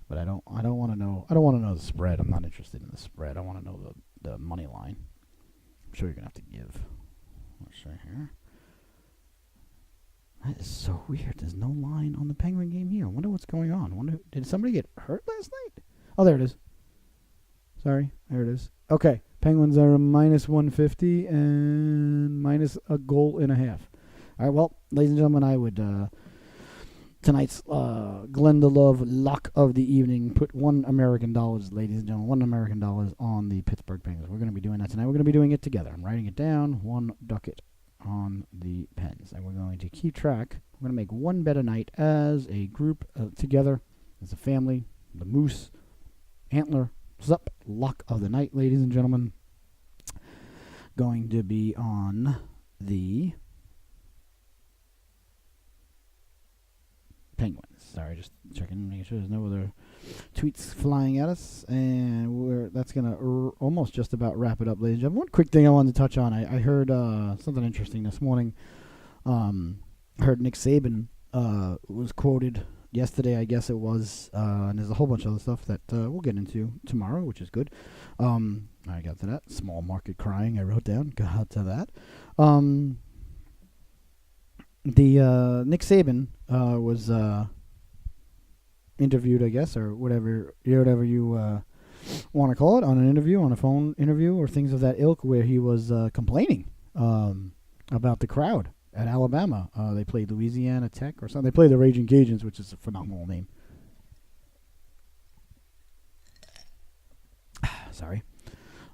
But I don't want to know. I don't want to know the spread. I'm not interested in the spread. I want to know the money line. I'm sure you're gonna have to give. Let's see here. That is so weird. There's no line on the Penguin game here. I wonder what's going on. Did somebody get hurt last night? Oh, there it is. Sorry. There it is. Okay. Penguins are a minus 150 and minus a goal and a half. All right. Well, ladies and gentlemen, I would, tonight's Glenda Love lock of the evening, put $1 American, ladies and gentlemen, $1 American on the Pittsburgh Penguins. We're going to be doing that tonight. We're going to be doing it together. I'm writing it down. One ducat on the Pens, and we're going to keep track. We're going to make one bet a night as a group together, as a family. The Moose, Antler, Zup, lock of the night, ladies and gentlemen. Going to be on the Penguins. Sorry, just checking, making sure there's no other tweets flying at us, and that's going to almost just about wrap it up, ladies and gentlemen. One quick thing I wanted to touch on. I heard something interesting this morning. I heard Nick Saban was quoted yesterday, I guess it was, and there's a whole bunch of other stuff that we'll get into tomorrow, which is good. I got to that. Small market crying, I wrote down. Got to that. The Nick Saban was interviewed, I guess, or whatever you want to call it, on an interview, on a phone interview, or things of that ilk, where he was complaining about the crowd at Alabama. They played Louisiana Tech or something. They played the Raging Cajuns, which is a phenomenal name. Sorry.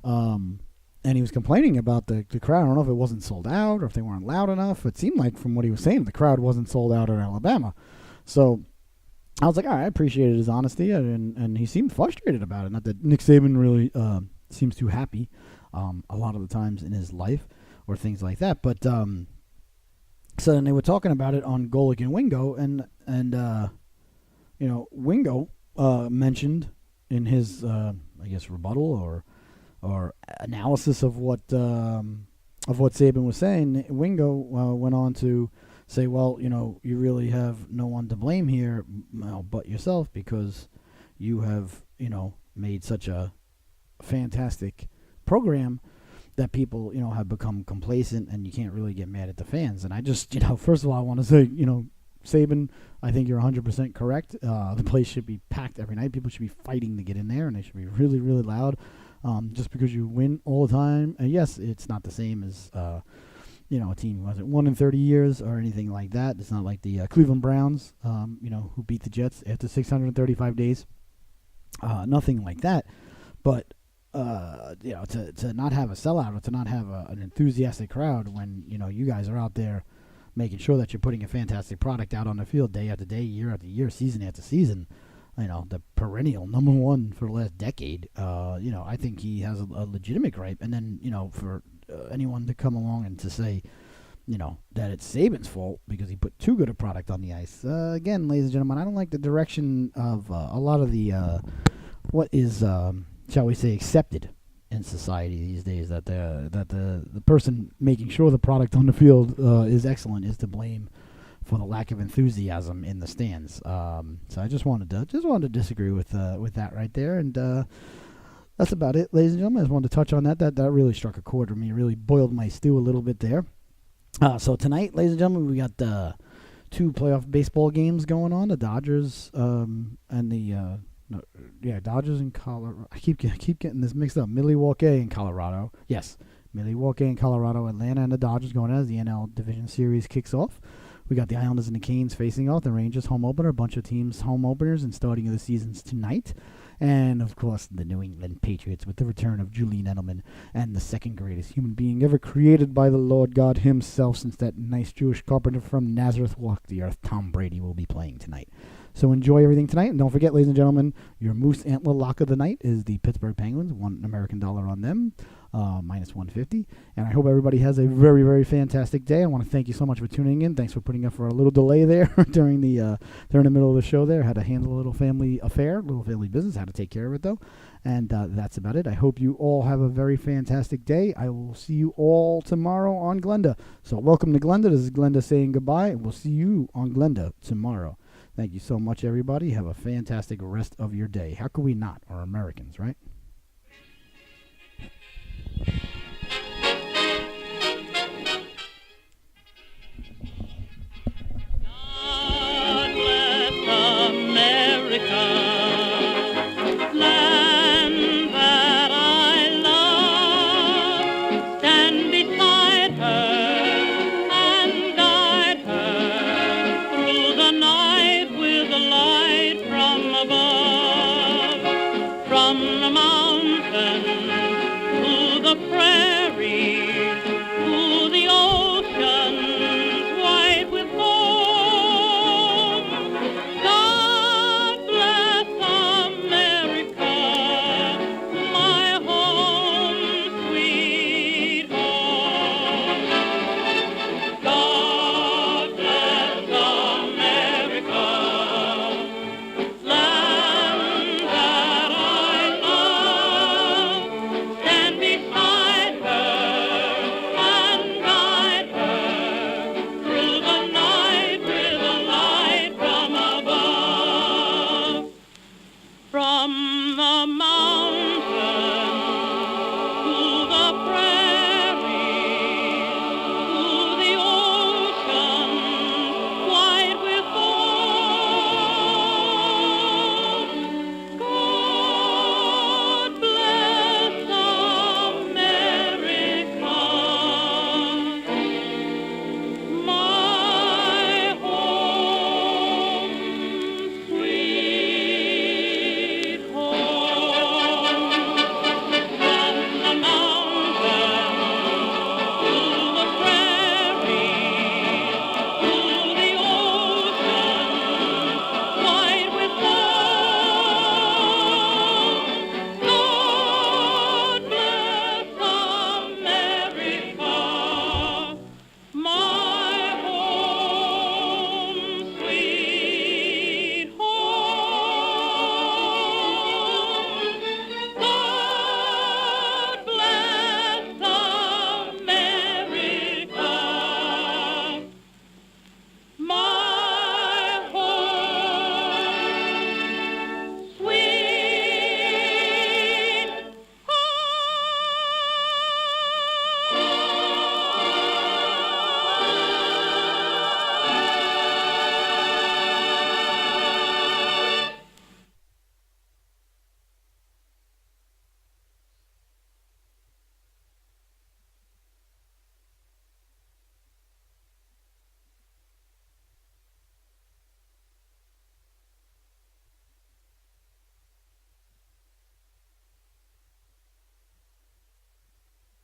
And he was complaining about the crowd. I don't know if it wasn't sold out or if they weren't loud enough. It seemed like, from what he was saying, the crowd wasn't sold out at Alabama. So I was like, all right, I appreciated his honesty, and he seemed frustrated about it. Not that Nick Saban really seems too happy a lot of the times in his life or things like that. But so then they were talking about it on Golick and Wingo, and Wingo mentioned in his I guess rebuttal or analysis of what Saban was saying. Wingo went on to say, well, you really have no one to blame here, but yourself, because you have, made such a fantastic program that people, have become complacent, and you can't really get mad at the fans. And I just, first of all, I want to say, Saban, I think you're 100% correct. The place should be packed every night. People should be fighting to get in there, and they should be really, really loud. Just because you win all the time. And yes, it's not the same as, a team wasn't 1 in 30 years or anything like that. It's not like the Cleveland Browns, who beat the Jets after 635 days. Nothing like that. But, to not have a sellout or to not have an enthusiastic crowd when, you guys are out there making sure that you're putting a fantastic product out on the field day after day, year after year, season after season, the perennial number one for the last decade, I think he has a legitimate gripe. And then, for anyone to come along and to say, that it's Saban's fault because he put too good a product on the ice. Again, ladies and gentlemen, I don't like the direction of a lot of the what is, shall we say, accepted in society these days. That the person making sure the product on the field is excellent is to blame for the lack of enthusiasm in the stands. So I just wanted to disagree with that right there, and that's about it, ladies and gentlemen. I just wanted to touch on that. That really struck a chord with me. It really boiled my stew a little bit there. So tonight, ladies and gentlemen, we got 2 playoff baseball games going on. The Dodgers and the Dodgers in Colorado. I keep getting this mixed up. Milwaukee and Colorado. Yes, Milwaukee and Colorado. Atlanta and the Dodgers going as the NL Division Series kicks off. We got the Islanders and the Canes facing off. The Rangers home opener. A bunch of teams home openers and starting of the seasons tonight. And, of course, the New England Patriots with the return of Julian Edelman and the second greatest human being ever created by the Lord God himself since that nice Jewish carpenter from Nazareth walked the earth. Tom Brady will be playing tonight. So enjoy everything tonight. And don't forget, ladies and gentlemen, your Moose Antler lock of the night is the Pittsburgh Penguins. $1 American on them, minus 150. And I hope everybody has a very, very fantastic day. I want to thank you so much for tuning in. Thanks for putting up for a little delay there during the middle of the show there. Had to handle a little family affair, little family business. Had to take care of it, though. And that's about it. I hope you all have a very fantastic day. I will see you all tomorrow on Glenda. So welcome to Glenda. This is Glenda saying goodbye, and we'll see you on Glenda tomorrow. Thank you so much, everybody. Have a fantastic rest of your day. How could we not? We're Americans, right?